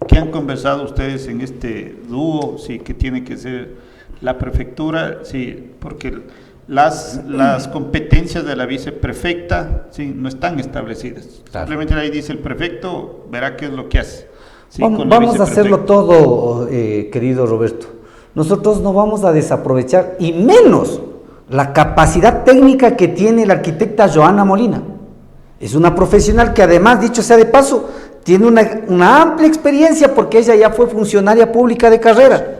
¿Qué han conversado ustedes en este dúo? Sí, que tiene que ser la prefectura, sí, porque las competencias de la viceprefecta, sí, no están establecidas. Claro. Simplemente ahí dice el prefecto, verá qué es lo que hace. Sí, vamos a hacerlo todo, querido Roberto. Nosotros no vamos a desaprovechar, y menos la capacidad técnica que tiene la arquitecta Joana Molina. Es una profesional que, además, dicho sea de paso, tiene una amplia experiencia, porque ella ya fue funcionaria pública de carrera.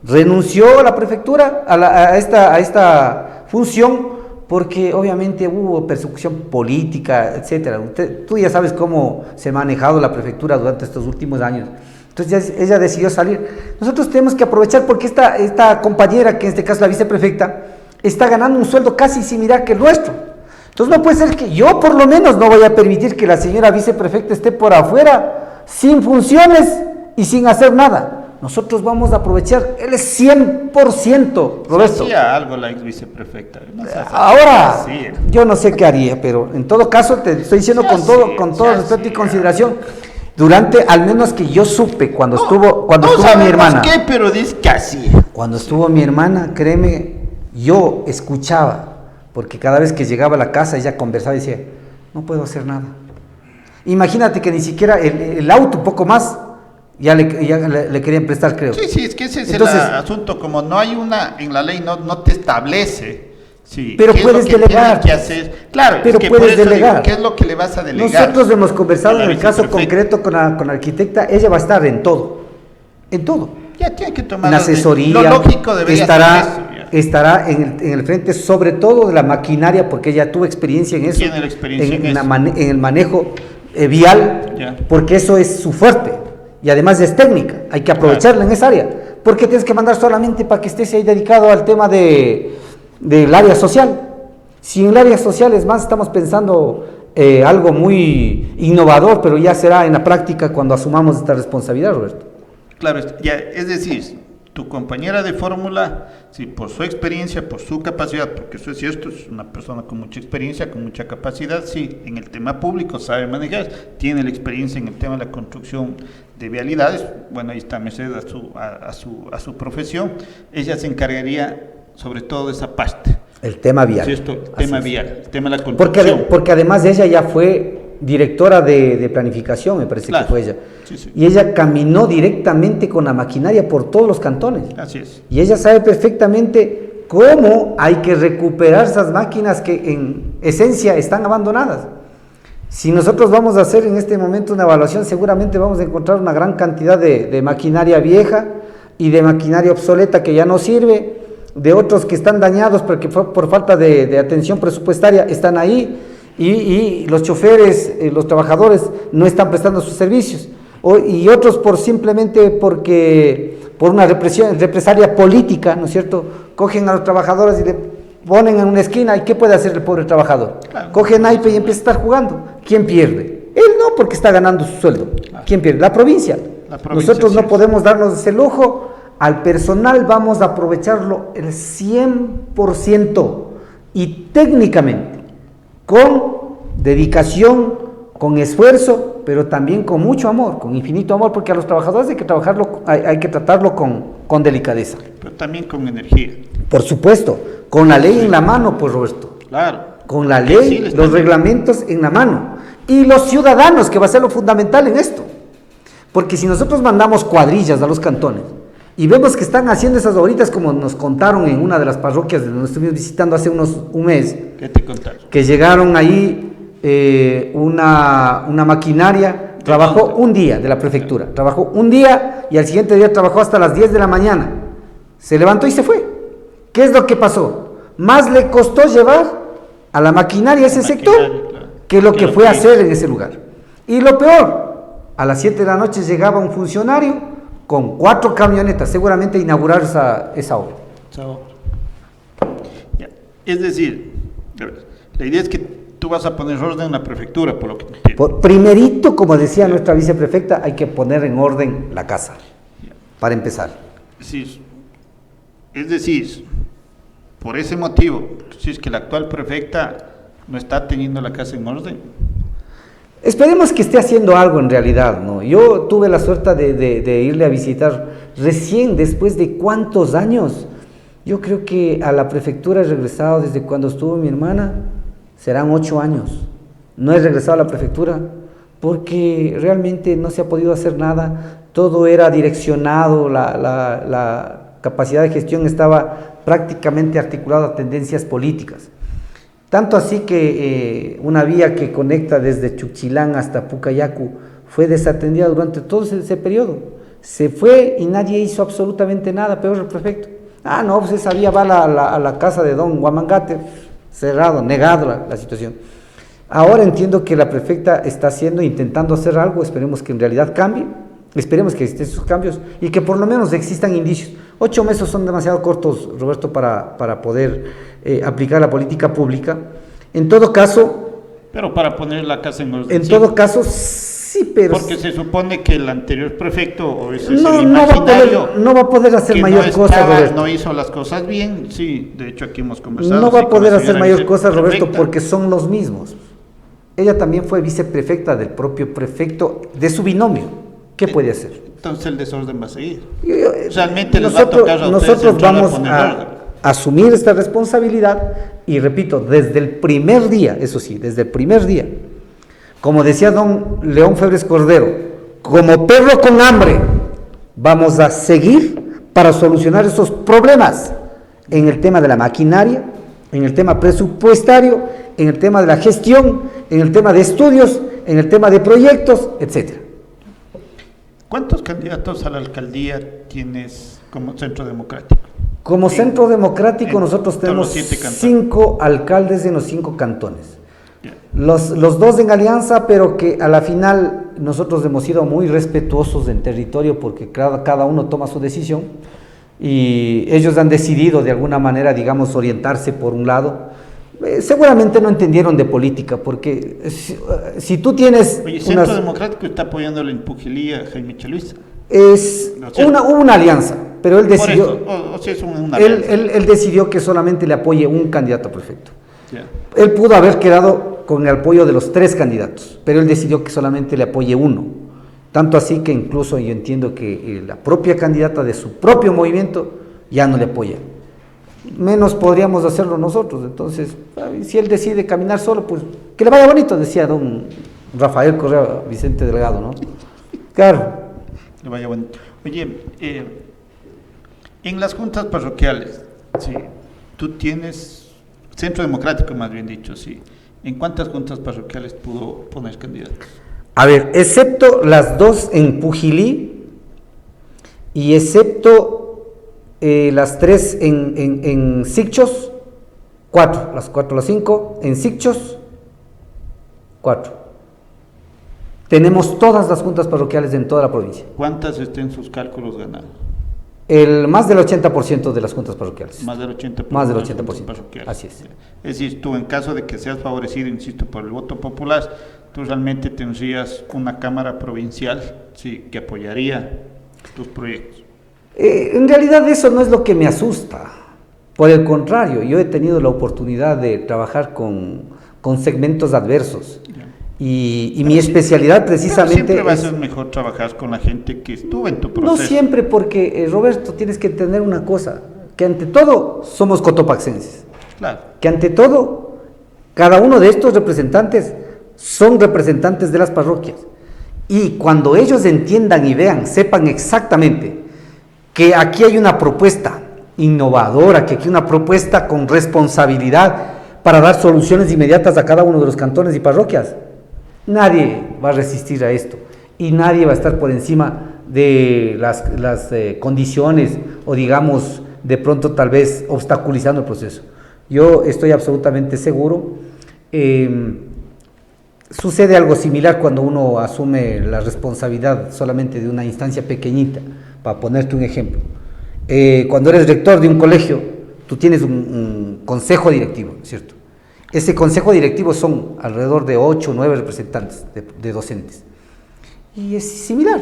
Renunció a la prefectura, a esta función, porque obviamente hubo persecución política, etcétera. Tú ya sabes cómo se ha manejado la prefectura durante estos últimos años. Entonces ella decidió salir. Nosotros tenemos que aprovechar, porque esta compañera, que en este caso es la viceprefecta, está ganando un sueldo casi similar que el nuestro. Entonces no puede ser que yo, por lo menos, no voy a permitir que la señora viceprefecta esté por afuera, sin funciones y sin hacer nada. Nosotros vamos a aprovechar el 100%, Roberto. Hacía algo la ex viceprefecta. Ahora, yo no sé qué haría, pero en todo caso te estoy diciendo con todo respeto y consideración. Durante, al menos que yo supe, cuando estuvo mi hermana. ¿Qué? Pero dice que así. Cuando estuvo mi hermana, créeme, yo escuchaba, porque cada vez que llegaba a la casa ella conversaba y decía: no puedo hacer nada. Imagínate que ni siquiera el auto, un poco más, ya le querían prestar, creo. Sí, es que ese es el asunto. Como no hay en la ley no te establece. Sí, pero puedes delegar. Que hacer. Claro, pero puedes delegar. Digo, ¿qué es lo que le vas a delegar? Nosotros hemos conversado en el caso concreto con la arquitecta. Ella va a estar en todo. Ya tiene que tomar en asesoría. Lo lógico debería ser eso. Estará en el frente, sobre todo de la maquinaria, porque ella tuvo experiencia en eso. Tiene la experiencia en el manejo vial, porque eso es su fuerte. Y además es técnica, hay que aprovecharla en esa área. ¿Por qué tienes que mandar solamente para que estés ahí dedicado al tema del área social? Si en el área social es más, estamos pensando algo muy innovador, pero ya será en la práctica cuando asumamos esta responsabilidad, Roberto. Claro, ya, es decir, tu compañera de fórmula, sí, por su experiencia, por su capacidad, porque eso es cierto, es una persona con mucha experiencia, con mucha capacidad, sí, en el tema público sabe manejar, tiene la experiencia en el tema de la construcción de vialidades, bueno, ahí está merced a su profesión, ella se encargaría sobre todo de esa parte. El tema vial. Sí, esto, el tema vial, el tema de la construcción. Porque además ella ya fue directora de planificación, me parece, Claro, que fue ella. sí, sí. Y ella caminó directamente con la maquinaria por todos los cantones. Así es. Y ella sabe perfectamente cómo hay que recuperar esas máquinas que en esencia están abandonadas. Si nosotros vamos a hacer en este momento una evaluación, seguramente vamos a encontrar una gran cantidad de maquinaria vieja y de maquinaria obsoleta que ya no sirve, de otros que están dañados porque por falta de atención presupuestaria están ahí, y los choferes, los trabajadores no están prestando sus servicios, y otros simplemente por una represalia política, ¿no es cierto?, cogen a los trabajadores y le ponen en una esquina. ¿Y qué puede hacer el pobre trabajador? Claro. Coge naipe y empieza a estar jugando. ¿Quién pierde? Él no, porque está ganando su sueldo. ¿Quién pierde? La provincia. Nosotros no podemos darnos ese lujo. Al personal vamos a aprovecharlo el 100% y técnicamente, con dedicación, con esfuerzo, pero también con mucho amor, con infinito amor, porque a los trabajadores hay que tratarlo con delicadeza. Pero también con energía. Por supuesto, con la ley en la mano, pues, Roberto. Claro. Con la Sí, ley, les los también. reglamentos en la mano. Y los ciudadanos, que va a ser lo fundamental en esto. Porque si nosotros mandamos cuadrillas a los cantones y vemos que están haciendo esas obritas, como nos contaron en una de las parroquias donde nos estuvimos visitando hace un mes, ¿Qué te contaron? que llegaron ahí una maquinaria, trabajó un día de la prefectura, trabajó un día y al siguiente día trabajó hasta las 10 de la mañana, se levantó y se fue. ¿Qué es lo que pasó? Más le costó llevar a la maquinaria a ese sector Claro. que lo que fue a que- hacer en ese lugar. Y lo peor, a las 7 de la noche llegaba un funcionario con 4 camionetas, seguramente a inaugurar esa obra. Chao. Ya. Es decir, a ver, la idea es que tú vas a poner orden en la prefectura, por lo que entiendo. Primerito, como decía nuestra viceprefecta, hay que poner en orden la casa, Ya. para empezar. Es decir, por ese motivo, si es que la actual prefecta no está teniendo la casa en orden. Esperemos que esté haciendo algo en realidad, ¿no? Yo tuve la suerte de irle a visitar recién, después de cuántos años. Yo creo que a la prefectura he regresado desde cuando estuvo mi hermana, serán 8 años. No he regresado a la prefectura porque realmente no se ha podido hacer nada, todo era direccionado, la capacidad de gestión estaba prácticamente articulada a tendencias políticas. Tanto así que una vía que conecta desde Chuchilán hasta Pucayacu fue desatendida durante todo ese periodo. Se fue y nadie hizo absolutamente nada, peor el prefecto. Ah, no, pues esa vía va a la casa de don Guamangate, cerrado, negado la situación. Ahora entiendo que la prefecta está intentando hacer algo, esperemos que en realidad cambie, esperemos que existen esos cambios y que por lo menos existan indicios. 8 meses son demasiado cortos, Roberto, para poder aplicar la política pública. En todo caso... Pero para poner la casa en orden. En sí. todo caso, sí, pero... Porque se supone que el anterior prefecto, o ese es no, el imaginario, no va a poder hacer que mayor no cosa, estaba, Roberto. no hizo las cosas bien, sí, de hecho aquí hemos conversado. No va sí, a con poder la hacer señora mayor cosa, Roberto, viceprefecta. porque son los mismos. Ella también fue viceprefecta del propio prefecto, de su binomio. ¿Qué puede hacer? Entonces el desorden va a seguir. Yo- Realmente les va a tocar a ustedes nosotros entrar a vamos poner a orden. asumir esta responsabilidad y repito, desde el primer día, eso sí, desde el primer día, como decía don León Febres Cordero, como perro con hambre, vamos a seguir para solucionar esos problemas en el tema de la maquinaria, en el tema presupuestario, en el tema de la gestión, en el tema de estudios, en el tema de proyectos, etcétera. ¿Cuántos candidatos a la alcaldía tienes como Centro Democrático? Como Centro Democrático nosotros todos tenemos los 7 cantones. 5 alcaldes en los 5 cantones. Ya. Los 2 en alianza, pero que a la final nosotros hemos sido muy respetuosos en territorio porque cada uno toma su decisión y ellos han decidido de alguna manera, digamos, orientarse por un lado. Seguramente no entendieron de política, porque si tú tienes... Oye, Centro Democrático está apoyando la empujilía a Jaime Chaluiza. Hubo una alianza, pero él decidió... O sea, es una alianza. Él decidió que solamente le apoye un candidato a prefecto. Ya. Él pudo haber quedado con el apoyo de los 3 candidatos, pero él decidió que solamente le apoye uno. Tanto así que incluso yo entiendo que la propia candidata de su propio movimiento ya no le apoya. Menos podríamos hacerlo nosotros. Entonces, si él decide caminar solo, pues que le vaya bonito, decía don Rafael Correa Vicente Delgado, ¿no? Claro. Le vaya bonito. Oye, en las juntas parroquiales, sí, tú tienes, Centro Democrático más bien dicho, sí, ¿en cuántas juntas parroquiales pudo poner candidatos? A ver, excepto las 2 en Pujilí y excepto las 3 en Sicchos, 4, las 5 en Sicchos, 4. Tenemos todas las juntas parroquiales en toda la provincia. ¿Cuántas estén en sus cálculos ganados? Más del 80% de las juntas parroquiales. Más del 80%. Más del de las 80%. juntas parroquiales. Así es. Es decir, tú en caso de que seas favorecido, insisto, por el voto popular, tú realmente tendrías una cámara provincial, sí, que apoyaría tus proyectos. En realidad eso no es lo que me asusta. Por el contrario, yo he tenido la oportunidad de trabajar con segmentos adversos. Y mi especialidad precisamente siempre va a ser mejor trabajar con la gente que estuvo en tu proceso. No siempre, porque Roberto, tienes que entender una cosa, que ante todo somos cotopaxenses. Claro. Que ante todo, cada uno de estos representantes son representantes de las parroquias. Y cuando ellos entiendan y vean, sepan exactamente que aquí hay una propuesta innovadora, que aquí hay una propuesta con responsabilidad para dar soluciones inmediatas a cada uno de los cantones y parroquias, nadie va a resistir a esto y nadie va a estar por encima de las condiciones o digamos de pronto tal vez obstaculizando el proceso. Yo estoy absolutamente seguro. Sucede algo similar cuando uno asume la responsabilidad solamente de una instancia pequeñita. Para ponerte un ejemplo, cuando eres rector de un colegio, tú tienes un consejo directivo, ¿cierto? Ese consejo directivo son alrededor de 8 o 9 representantes de docentes. Y es similar.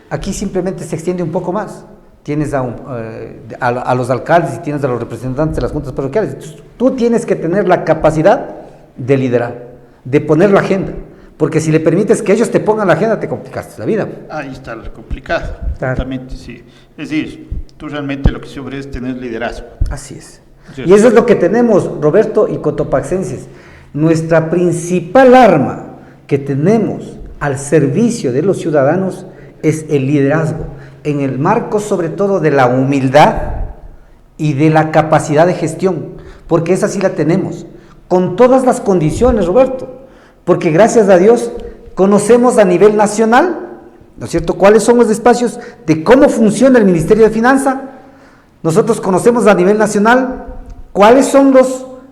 Aquí simplemente se extiende un poco más. Tienes a los alcaldes y tienes a los representantes de las juntas parroquiales. Entonces, tú tienes que tener la capacidad de liderar, de poner la agenda. Porque si le permites que ellos te pongan la agenda, te complicaste la vida. Ahí está lo complicado. Claro. Exactamente, sí. Es decir, tú realmente lo que se ofrece es tener liderazgo. Así es. Sí. Y eso es lo que tenemos, Roberto y cotopaxenses. Nuestra principal arma que tenemos al servicio de los ciudadanos es el liderazgo, en el marco sobre todo de la humildad y de la capacidad de gestión, porque esa sí la tenemos, con todas las condiciones, Roberto. Porque gracias a Dios conocemos a nivel nacional, ¿no es cierto?, cuáles son los espacios de cómo funciona el Ministerio de Finanzas. Nosotros conocemos a nivel nacional cuáles son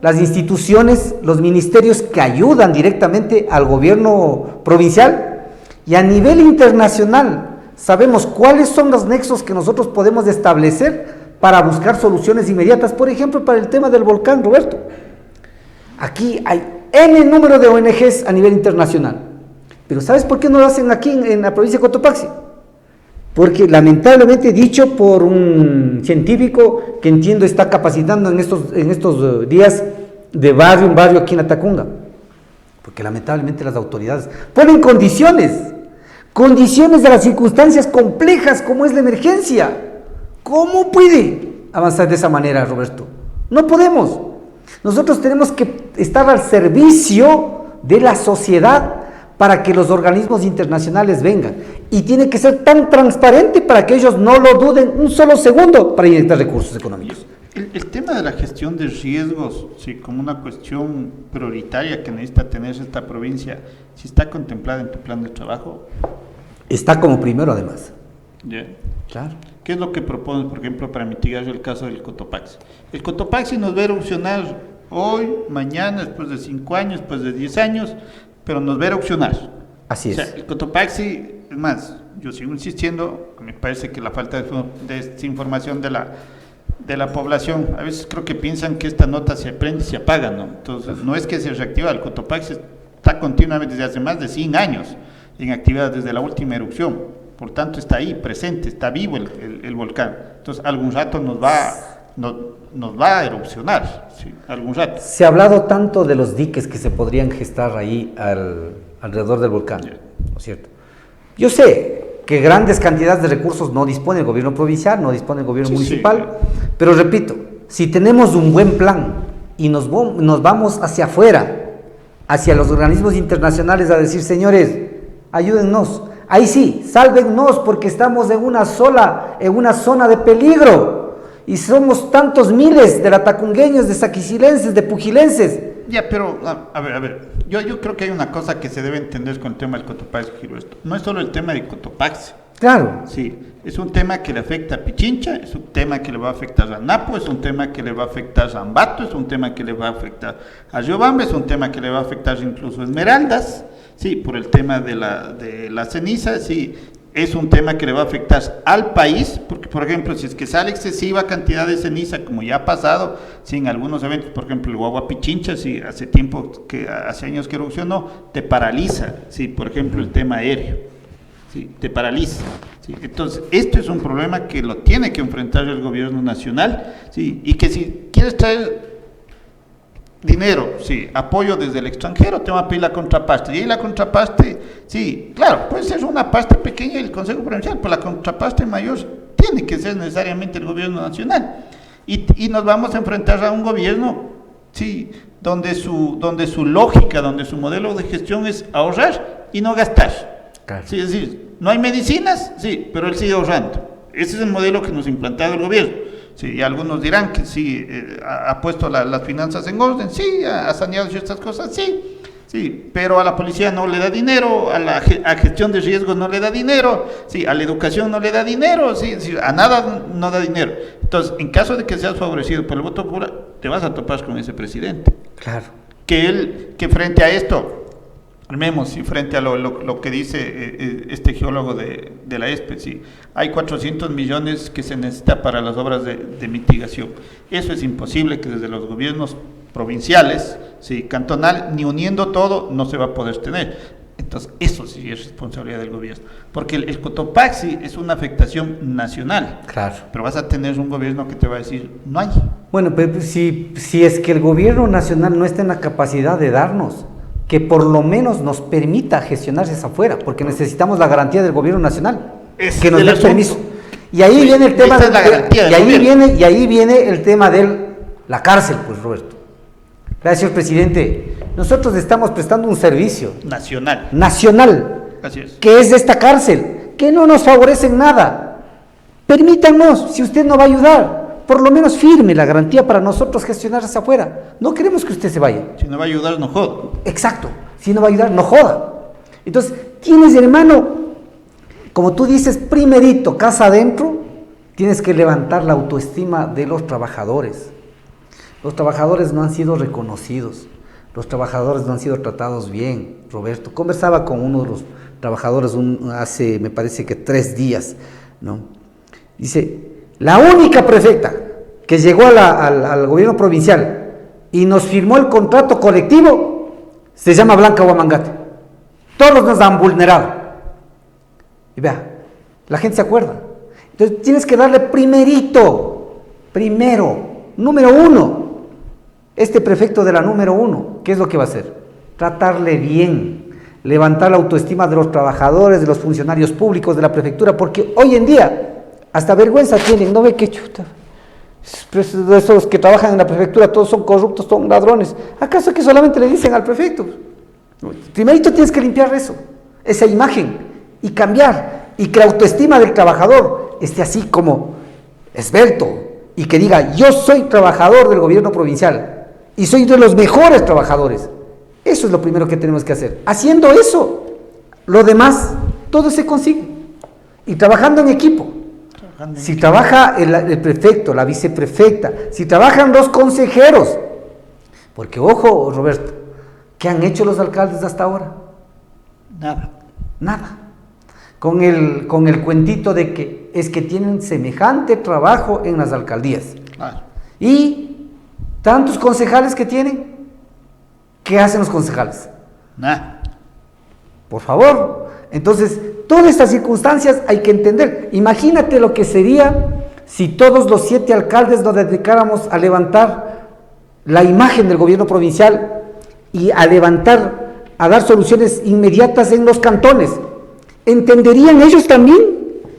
las instituciones, los ministerios que ayudan directamente al gobierno provincial, y a nivel internacional sabemos cuáles son los nexos que nosotros podemos establecer para buscar soluciones inmediatas, por ejemplo, para el tema del volcán, Roberto. Aquí hay N número de ONGs a nivel internacional, pero ¿sabes por qué no lo hacen aquí en la provincia de Cotopaxi? Porque lamentablemente, dicho por un científico que entiendo está capacitando en estos días de barrio en barrio aquí en Atacunga, porque lamentablemente las autoridades ponen condiciones de las circunstancias complejas como es la emergencia. ¿Cómo puede avanzar de esa manera, Roberto? No podemos. Nosotros tenemos que estar al servicio de la sociedad para que los organismos internacionales vengan, y tiene que ser tan transparente para que ellos no lo duden un solo segundo para inyectar recursos económicos. El tema de la gestión de riesgos, sí, como una cuestión prioritaria que necesita tener esta provincia, ¿sí está contemplada en tu plan de trabajo? Está como primero, además. Yeah. Claro. ¿Qué es lo que propones, por ejemplo, para mitigar el caso del Cotopaxi? El Cotopaxi nos va a erupcionar hoy, mañana, después de 5 años, después de 10 años, pero nos va a erupcionar. Así O sea, es. el Cotopaxi, es más, yo sigo insistiendo, que me parece que la falta de esta información de la población, a veces creo que piensan que esta nota se prende y se apaga, ¿no? Entonces, no es que se reactiva, el Cotopaxi está continuamente desde hace más de 100 años en actividad desde la última erupción, por tanto está ahí, presente, está vivo el volcán. Entonces, algún rato nos va a erupcionar, ¿sí? Algún rato. Se ha hablado tanto de los diques que se podrían gestar ahí alrededor del volcán, ¿no es cierto? Yo sé que grandes cantidades de recursos no dispone el gobierno provincial, no dispone el gobierno municipal, pero repito, si tenemos un buen plan y nos vamos hacia afuera, hacia los organismos internacionales a decir, señores, ayúdennos, ahí sí, sálvennos porque estamos en una zona de peligro y somos tantos miles de latacungueños, de saquicilenses, de pugilenses. Ya, pero, a ver, yo creo que hay una cosa que se debe entender con el tema del Cotopaxi, esto. No es solo el tema de Cotopaxi. Claro. Sí, es un tema que le afecta a Pichincha, es un tema que le va a afectar a Napo, es un tema que le va a afectar a Ambato, es un tema que le va a afectar a Riobamba, es un tema que le va a afectar incluso a Esmeraldas, sí, por el tema de la ceniza, sí. Es un tema que le va a afectar al país, porque por ejemplo, si es que sale excesiva cantidad de ceniza, como ya ha pasado, sí, en algunos eventos, por ejemplo, el Guagua Pichincha, sí, hace años que erupcionó, te paraliza, sí, por ejemplo, el tema aéreo, sí, te paraliza. Sí. Entonces, esto es un problema que lo tiene que enfrentar el gobierno nacional, sí, y que si quieres traer dinero, sí, apoyo desde el extranjero, te va a pedir la contraparte, y ahí la contraparte, sí, claro, puede ser una parte pequeña del Consejo Provincial, pero la contraparte mayor tiene que ser necesariamente el gobierno nacional, y nos vamos a enfrentar a un gobierno, sí, donde su lógica, donde su modelo de gestión es ahorrar y no gastar, claro. Sí, es decir, no hay medicinas, sí, pero él sigue ahorrando, ese es el modelo que nos ha implantado el gobierno. Sí, y algunos dirán que sí, ha puesto las finanzas en orden, sí, ha saneado ciertas cosas, sí, pero a la policía no le da dinero, a gestión de riesgos no le da dinero, sí, a la educación no le da dinero, sí, a nada no da dinero. Entonces, en caso de que seas favorecido por el voto popular, te vas a topar con ese presidente. Claro. Que frente a esto, vemos, y frente a lo que dice este geólogo de la ESPE, sí, hay 400 millones que se necesita para las obras de mitigación. Eso es imposible que desde los gobiernos provinciales, sí, cantonal, ni uniendo todo, no se va a poder tener. Entonces, eso sí es responsabilidad del gobierno, porque el Cotopaxi es una afectación nacional. Claro. Pero vas a tener un gobierno que te va a decir, no hay. Bueno, pero si es que el gobierno nacional no está en la capacidad de darnos, que por lo menos nos permita gestionarse afuera, porque necesitamos la garantía del gobierno nacional, que nos dé permiso. Y ahí viene el tema y ahí viene el tema de la cárcel, pues, Roberto. Gracias, presidente. Nosotros estamos prestando un servicio nacional, así es, que es esta cárcel, que no nos favorece en nada. Permítanos, si usted no va a ayudar, por lo menos firme la garantía para nosotros gestionar hacia afuera. No queremos que usted se vaya. Si no va a ayudar, no joda. Exacto. Si no va a ayudar, no joda. Entonces, tienes, hermano, como tú dices, primerito, casa adentro, tienes que levantar la autoestima de los trabajadores. Los trabajadores no han sido reconocidos. Los trabajadores no han sido tratados bien, Roberto. Conversaba con uno de los trabajadores hace, me parece que 3 días, ¿no? Dice, la única prefecta que llegó al gobierno provincial y nos firmó el contrato colectivo se llama Blanca Huamangate. Todos nos han vulnerado. Y vea, la gente se acuerda. Entonces tienes que darle número 1. Este prefecto de la número 1, ¿qué es lo que va a hacer? Tratarle bien, levantar la autoestima de los trabajadores, de los funcionarios públicos de la prefectura, porque hoy en día hasta vergüenza tienen, no ve qué chuta. Esos que trabajan en la prefectura todos son corruptos, son ladrones. ¿Acaso que solamente le dicen al prefecto? Primerito tienes que limpiar eso, esa imagen, y cambiar, y que la autoestima del trabajador esté así como esbelto, y que diga, yo soy trabajador del gobierno provincial, y soy de los mejores trabajadores. Eso es lo primero que tenemos que hacer. Haciendo eso, lo demás, todo se consigue. Y trabajando en equipo. Si trabaja el prefecto, la viceprefecta, si trabajan los consejeros, porque ojo, Roberto, ¿qué han hecho los alcaldes hasta ahora? Nada. Con el cuentito de que es que tienen semejante trabajo en las alcaldías. Claro. Y tantos concejales que tienen, ¿qué hacen los concejales? Nada. Por favor. Entonces, todas estas circunstancias hay que entender. Imagínate lo que sería si todos los 7 alcaldes nos dedicáramos a levantar la imagen del gobierno provincial y a dar soluciones inmediatas en los cantones. Entenderían ellos también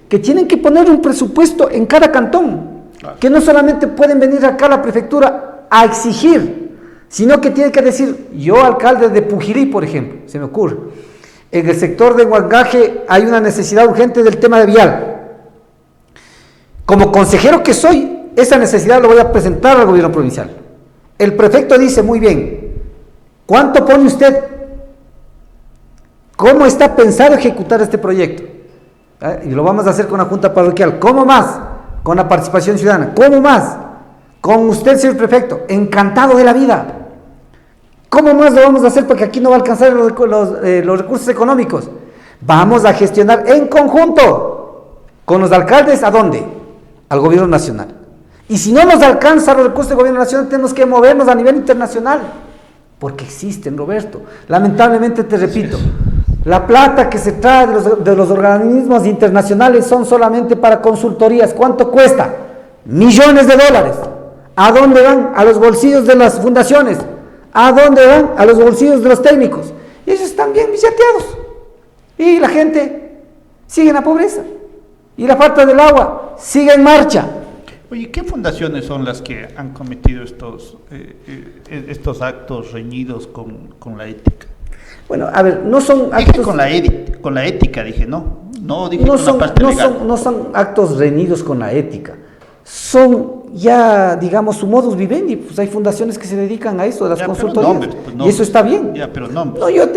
que tienen que poner un presupuesto en cada cantón, claro, que no solamente pueden venir acá a la prefectura a exigir, sino que tienen que decir, yo alcalde de Pujirí, por ejemplo, se me ocurre, en el sector de Huangaje hay una necesidad urgente del tema de vial. Como consejero que soy, esa necesidad lo voy a presentar al gobierno provincial. El prefecto dice, muy bien, ¿cuánto pone usted? ¿Cómo está pensado ejecutar este proyecto? Y lo vamos a hacer con la Junta Parroquial. ¿Cómo más? Con la participación ciudadana. ¿Cómo más? Con usted, señor prefecto. Encantado de la vida. ¿Cómo más lo vamos a hacer? Porque aquí no va a alcanzar los recursos económicos. Vamos a gestionar en conjunto con los alcaldes, ¿a dónde? Al gobierno nacional. Y si no nos alcanzan los recursos del gobierno nacional, tenemos que movernos a nivel internacional. Porque existen, Roberto. Lamentablemente, te repito, la plata que se trae de los organismos internacionales son solamente para consultorías. ¿Cuánto cuesta? Millones de dólares. ¿A dónde van? A los bolsillos de las fundaciones. ¿A dónde van? A los bolsillos de los técnicos. Y ellos están bien billeteados. Y la gente sigue en la pobreza. Y la falta del agua sigue en marcha. Oye, ¿qué fundaciones son las que han cometido estos actos reñidos con la ética? Bueno, a ver, no son dije actos... con la ética, dije, no dije con la parte legal. No son actos reñidos con la ética. Son ya, digamos, su modus vivendi. Pues hay fundaciones que se dedican a eso, de las ya, consultorías. Nombres. Y eso está bien. Ya, pero nombres. No, yo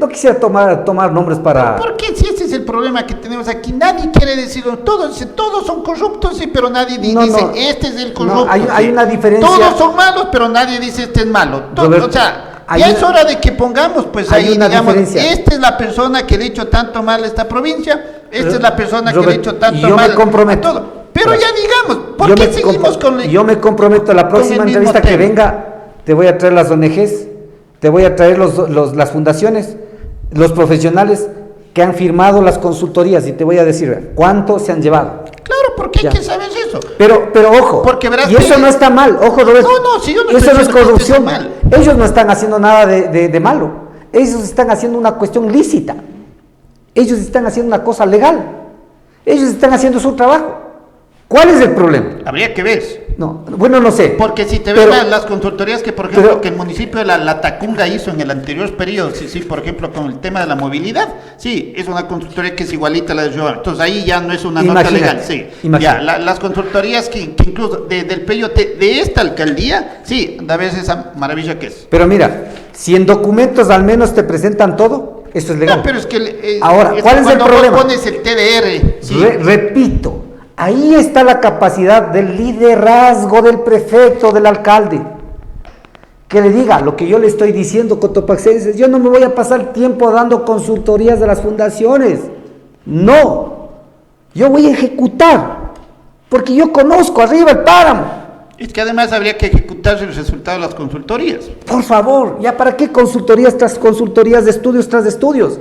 no quisiera tomar nombres para... ¿Por qué? Si ese es el problema que tenemos aquí, nadie quiere decirlo, todos son corruptos, sí, pero nadie dice, este es el corrupto. No, hay una diferencia. Todos son malos, pero nadie dice, este es malo. Roberto, o sea, ya es hora de que pongamos, pues ahí, digamos, esta es la persona que le ha hecho tanto mal a esta provincia, esta es la persona que le ha hecho tanto mal a todo. Pero ya digamos, ¿por qué seguimos con el... Yo me comprometo a la próxima entrevista que venga, te voy a traer las ONGs, te voy a traer las fundaciones, los profesionales que han firmado las consultorías y te voy a decir cuánto se han llevado. Claro, porque hay que saber eso. Pero ojo, porque verás y eso no está mal, ojo Roberto, si yo no eso no es corrupción, mal. Ellos no están haciendo nada de malo, ellos están haciendo una cuestión lícita, ellos están haciendo una cosa legal, ellos están haciendo su trabajo. ¿Cuál es el problema? Habría que ver. No, bueno, no sé. Porque si te ven las consultorías que, por ejemplo, que el municipio de la Tacunga hizo en el anterior periodo, sí, por ejemplo, con el tema de la movilidad, sí, es una consultoría que es igualita a la de Joan. Entonces ahí ya no es una nota legal, sí. Ya, las consultorías que incluso del peyote de esta alcaldía, sí, a veces esa maravilla que es. Pero mira, si en documentos al menos te presentan todo, esto es legal. No, pero es que... ahora, ¿cuál es el problema? Cuando pones el TDR, sí. Repito. Ahí está la capacidad del liderazgo del prefecto, del alcalde, que le diga lo que yo le estoy diciendo, cotopaxenses, yo no me voy a pasar tiempo dando consultorías de las fundaciones, no, yo voy a ejecutar, porque yo conozco arriba el páramo. Es que además habría que ejecutar el resultado de las consultorías. Por favor, ¿ya para qué consultorías tras consultorías, de estudios tras de estudios?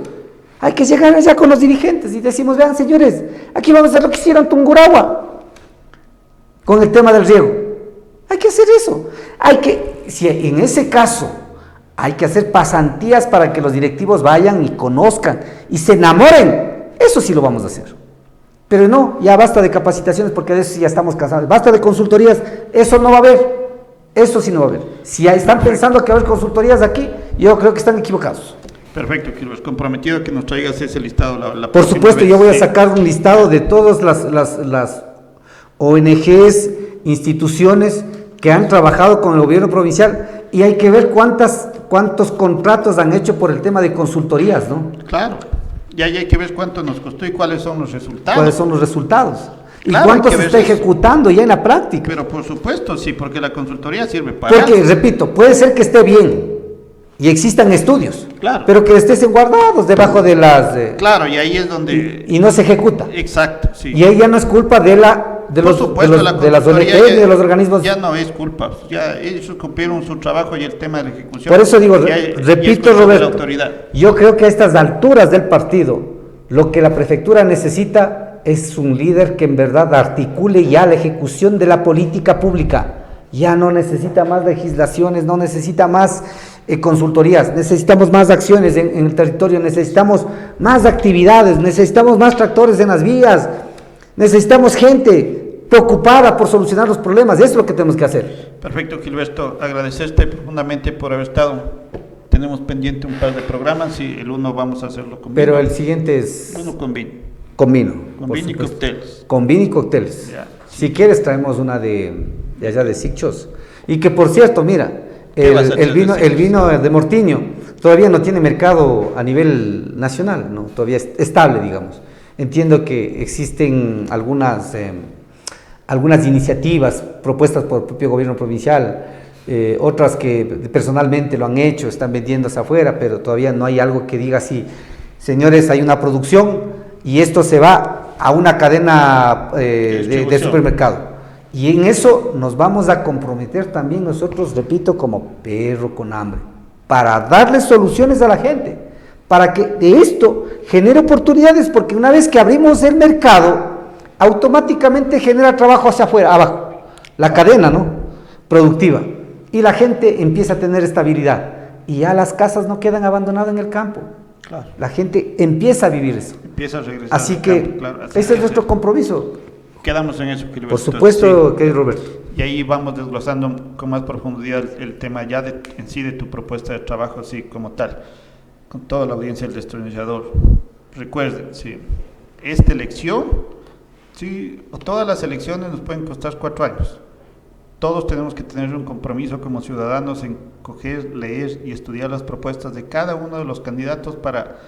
Hay que llegar allá con los dirigentes y decimos, vean señores, aquí vamos a hacer lo que hicieron Tungurahua con el tema del riego. Hay que hacer eso. Si en ese caso hay que hacer pasantías para que los directivos vayan y conozcan y se enamoren, eso sí lo vamos a hacer. Pero no, ya basta de capacitaciones porque de eso ya estamos cansados. Basta de consultorías, eso no va a haber. Eso sí no va a haber. Si están pensando que va a haber consultorías aquí, yo creo que están equivocados. Perfecto, Quiroz, comprometido a que nos traigas ese listado la Por supuesto, vez. Yo voy a sacar un listado de todas las ONGs, instituciones que han trabajado con el gobierno provincial y hay que ver cuántos contratos han hecho por el tema de consultorías, ¿no? Claro, ya hay que ver cuánto nos costó y cuáles son los resultados. ¿Cuáles son los resultados? Claro, ¿Y cuánto se está ejecutando ya en la práctica? Pero por supuesto, sí, porque la consultoría sirve para... Porque, repito, puede ser que esté bien, y existan estudios, Claro. pero que estés guardados debajo de las... Claro, y ahí es donde... y no se ejecuta. Exacto, sí. Y ahí ya no es culpa de Por los, supuesto, la de las consultoría ONG, ya- de los organismos. Ya no es culpa, ya ellos cumplieron su trabajo y el tema de la ejecución. Por eso digo, ya es repito, cuestión de la Roberto, autoridad. yo creo que a estas alturas del partido, lo que la prefectura necesita es un líder que en verdad articule ya la ejecución de la política pública. Ya no necesita más legislaciones, no necesita más consultorías, necesitamos más acciones en el territorio, necesitamos más actividades, necesitamos más tractores en las vías, necesitamos gente preocupada por solucionar los problemas. Eso es lo que tenemos que hacer. Perfecto, Gilberto, agradecerte profundamente por haber estado. Tenemos pendiente un par de programas y el uno vamos a hacerlo con Pero vino. el siguiente es Uno con vino. con vino. Con por vino y supuesto. cócteles. Con vino y cócteles. Ya. Si quieres traemos una de allá de Sicchos. Y que por cierto, mira, ¿Qué vas a hacer de el vino de Mortiño todavía no tiene mercado a nivel nacional, ¿no? Todavía es estable, digamos. Entiendo que existen algunas iniciativas propuestas por el propio gobierno provincial, otras que personalmente lo han hecho, están vendiéndose afuera, pero todavía no hay algo que diga así, señores, hay una producción y esto se va a una cadena de supermercado. Y en eso nos vamos a comprometer también nosotros, repito, como perro con hambre, para darle soluciones a la gente, para que de esto genere oportunidades, porque una vez que abrimos el mercado, automáticamente genera trabajo hacia afuera, abajo, la cadena, ¿no? Productiva. Y la gente empieza a tener estabilidad. Y ya las casas no quedan abandonadas en el campo. Claro. La gente empieza a vivir eso. Empieza a regresar. Así al que campo, claro, así ese es que nuestro compromiso. Quedamos en eso, Gilberto. Por supuesto, Sí. querido Roberto. Y ahí vamos desglosando con más profundidad el tema ya en sí de tu propuesta de trabajo, así como tal, con toda la audiencia del Destornillador. Recuerden, sí, esta elección, sí, o todas las elecciones nos pueden costar 4 años. Todos tenemos que tener un compromiso como ciudadanos en coger, leer y estudiar las propuestas de cada uno de los candidatos para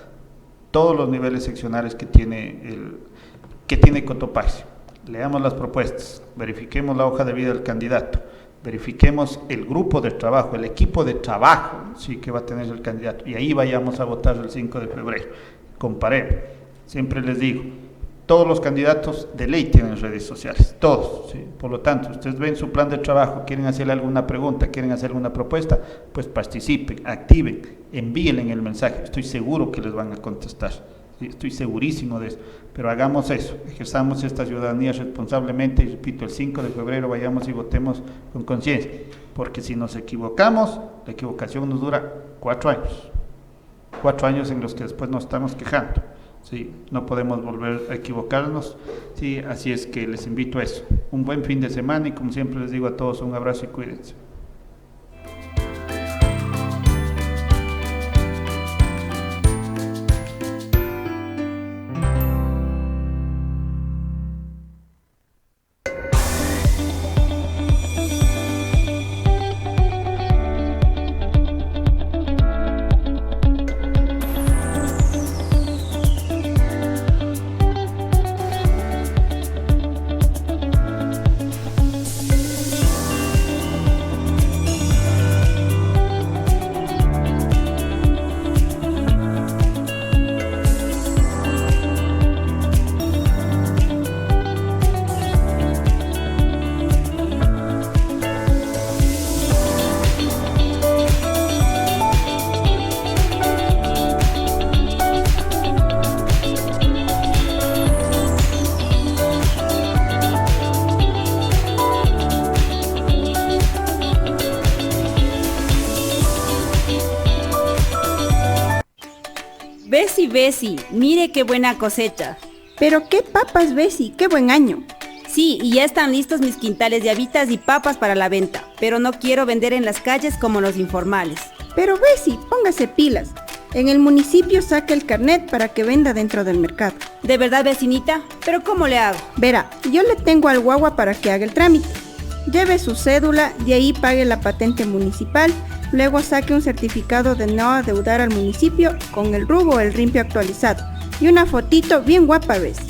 todos los niveles seccionales que tiene Cotopaxi. Leamos las propuestas, verifiquemos la hoja de vida del candidato, verifiquemos el grupo de trabajo, el equipo de trabajo, sí, que va a tener el candidato, y ahí vayamos a votar el 5 de febrero. Comparemos. Siempre les digo, todos los candidatos de ley tienen redes sociales, todos, ¿sí? Por lo tanto, ustedes ven su plan de trabajo, quieren hacerle alguna pregunta, quieren hacer alguna propuesta, pues participen, activen, envíenle el mensaje, estoy seguro que les van a contestar, ¿sí? Estoy segurísimo de eso, pero hagamos eso, ejerzamos esta ciudadanía responsablemente y repito, el 5 de febrero vayamos y votemos con conciencia, porque si nos equivocamos, la equivocación nos dura 4 años, 4 años en los que después nos estamos quejando. Sí, no podemos volver a equivocarnos, sí, así es que les invito a eso, un buen fin de semana y como siempre les digo a todos un abrazo y cuídense. Besi, mire qué buena cosecha. Pero qué papas, Bessie, qué buen año. Sí, y ya están listos mis quintales de habitas y papas para la venta, pero no quiero vender en las calles como los informales. Pero Bessie, póngase pilas. En el municipio saque el carnet para que venda dentro del mercado. ¿De verdad, vecinita? ¿Pero cómo le hago? Verá, yo le tengo al guagua para que haga el trámite. Lleve su cédula, de ahí pague la patente municipal, luego saque un certificado de no adeudar al municipio con el RUB o el rimpio actualizado y una fotito bien guapa, Bessie.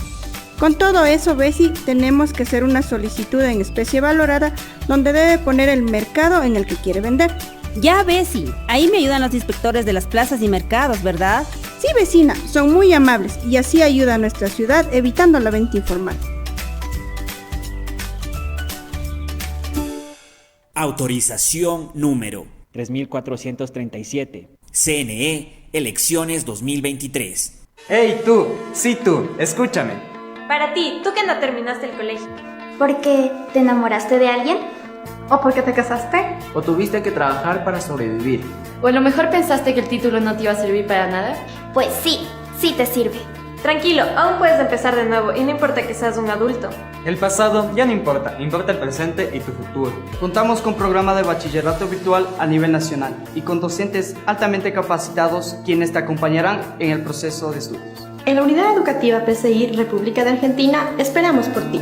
Con todo eso, Bessie, tenemos que hacer una solicitud en especie valorada donde debe poner el mercado en el que quiere vender. Ya, Bessie, ahí me ayudan los inspectores de las plazas y mercados, ¿verdad? Sí, vecina, son muy amables y así ayuda a nuestra ciudad evitando la venta informal. Autorización número 3437. CNE, elecciones 2023. ¡Hey tú! Sí tú, escúchame. Para ti, tú que no terminaste el colegio. ¿Por qué te enamoraste de alguien? ¿O porque te casaste? ¿O tuviste que trabajar para sobrevivir? ¿O a lo mejor pensaste que el título no te iba a servir para nada? Pues sí, sí te sirve. Tranquilo, aún puedes empezar de nuevo y no importa que seas un adulto. El pasado ya no importa, importa el presente y tu futuro. Contamos con programa de bachillerato virtual a nivel nacional y con docentes altamente capacitados quienes te acompañarán en el proceso de estudios. En la Unidad Educativa PCI República de Argentina esperamos por ti.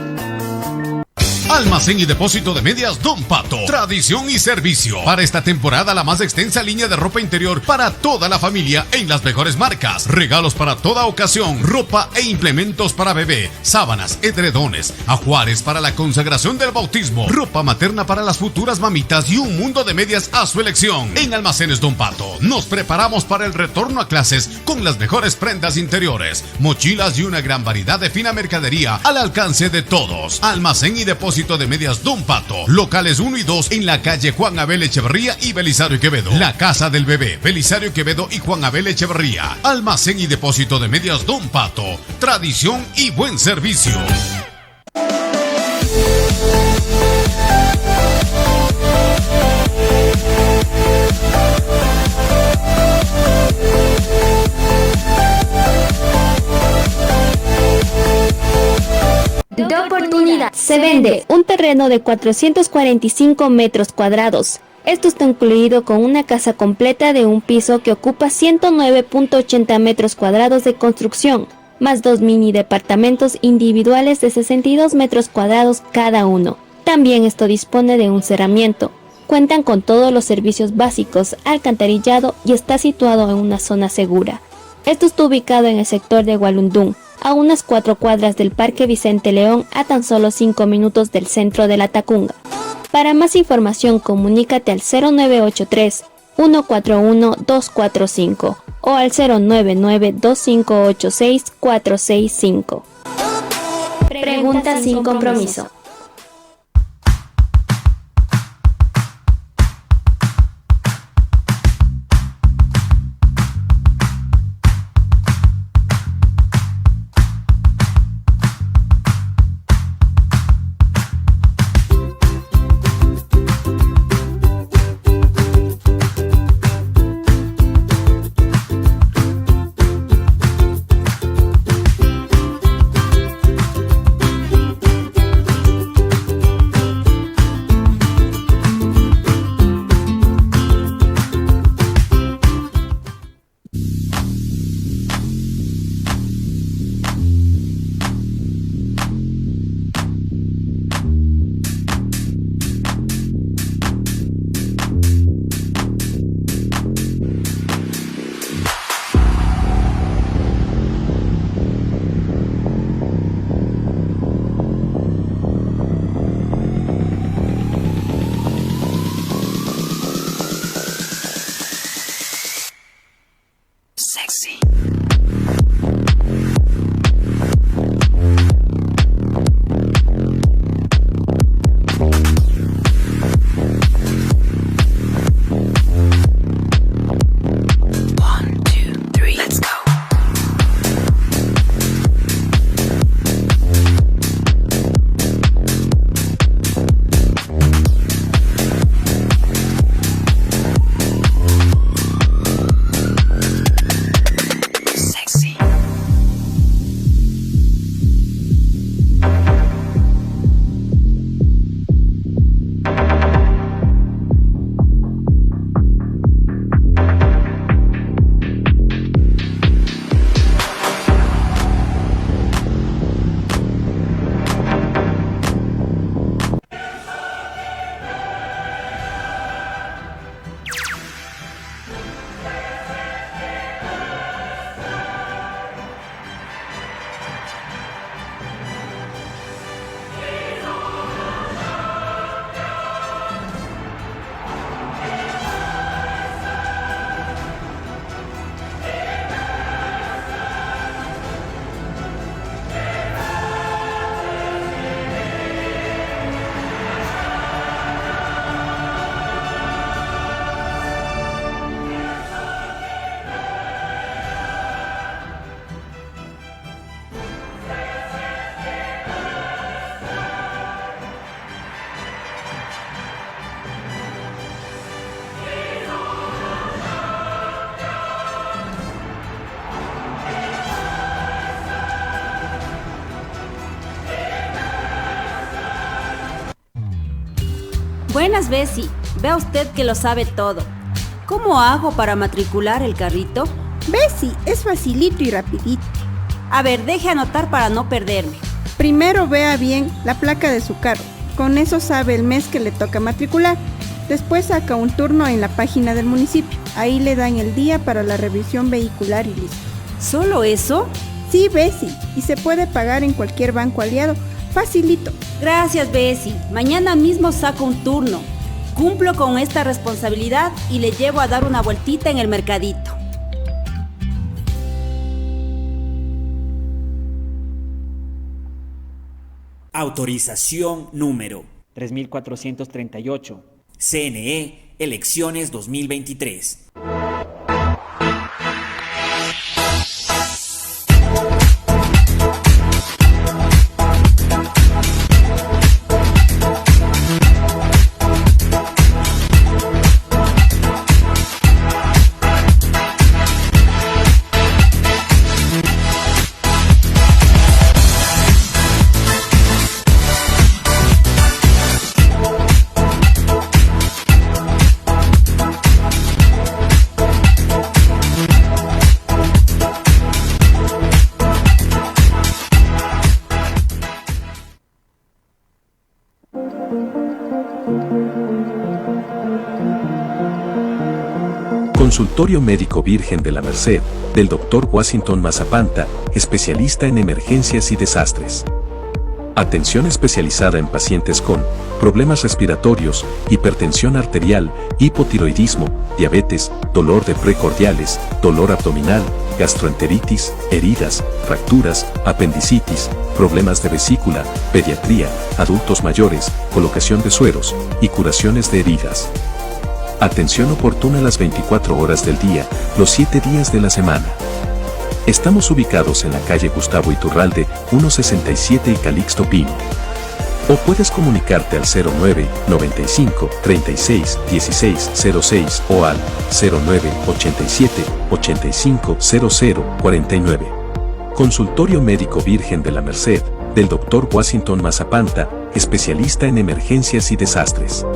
Almacén y depósito de medias Don Pato. Tradición y servicio. Para esta temporada, la más extensa línea de ropa interior para toda la familia en las mejores marcas. Regalos para toda ocasión. Ropa e implementos para bebé. Sábanas, edredones, ajuares para la consagración del bautismo. Ropa materna para las futuras mamitas y un mundo de medias a su elección. En Almacenes Don Pato, nos preparamos para el retorno a clases con las mejores prendas interiores, mochilas y una gran variedad de fina mercadería al alcance de todos. Almacén y depósito de medias Don Pato, locales 1 y 2 en la calle Juan Abel Echeverría y Belisario Quevedo. La Casa del Bebé, Belisario Quevedo y Juan Abel Echeverría. Almacén y depósito de medias Don Pato, tradición y buen servicio. De oportunidad. Se vende un terreno de 445 metros cuadrados. Esto está incluido con una casa completa de un piso que ocupa 109.80 metros cuadrados de construcción, más 2 mini departamentos individuales de 62 metros cuadrados cada uno. También esto dispone de un cerramiento. Cuentan con todos los servicios básicos, alcantarillado y está situado en una zona segura. Esto está ubicado en el sector de Gualundún, a unas 4 cuadras del Parque Vicente León, a tan solo 5 minutos del centro de La Tacunga. Para más información, comunícate al 0983 141 245 o al 099 2586 465. Pregunta sin compromiso. Buenas, Bessie. Vea usted que lo sabe todo. ¿Cómo hago para matricular el carrito? Bessie, es facilito y rapidito. A ver, deje anotar para no perderme. Primero vea bien la placa de su carro. Con eso sabe el mes que le toca matricular. Después saca un turno en la página del municipio. Ahí le dan el día para la revisión vehicular y listo. ¿Solo eso? Sí, Bessie. Y se puede pagar en cualquier banco aliado. Facilito. Gracias, Bessie. Mañana mismo saco un turno. Cumplo con esta responsabilidad y le llevo a dar una vueltita en el mercadito. Autorización número 3438. CNE, elecciones 2023. Consultorio Médico Virgen de la Merced, del Dr. Washington Mazapanta, especialista en emergencias y desastres. Atención especializada en pacientes con problemas respiratorios, hipertensión arterial, hipotiroidismo, diabetes, dolor de precordiales, dolor abdominal, gastroenteritis, heridas, fracturas, apendicitis, problemas de vesícula, pediatría, adultos mayores, colocación de sueros y curaciones de heridas. Atención oportuna las 24 horas del día, los 7 días de la semana. Estamos ubicados en la calle Gustavo Iturralde, 167 y Calixto Pino. O puedes comunicarte al 09 95 36 16 06 o al 09 87 85 00 49. Consultorio Médico Virgen de la Merced, del Dr. Washington Mazapanta, especialista en emergencias y desastres.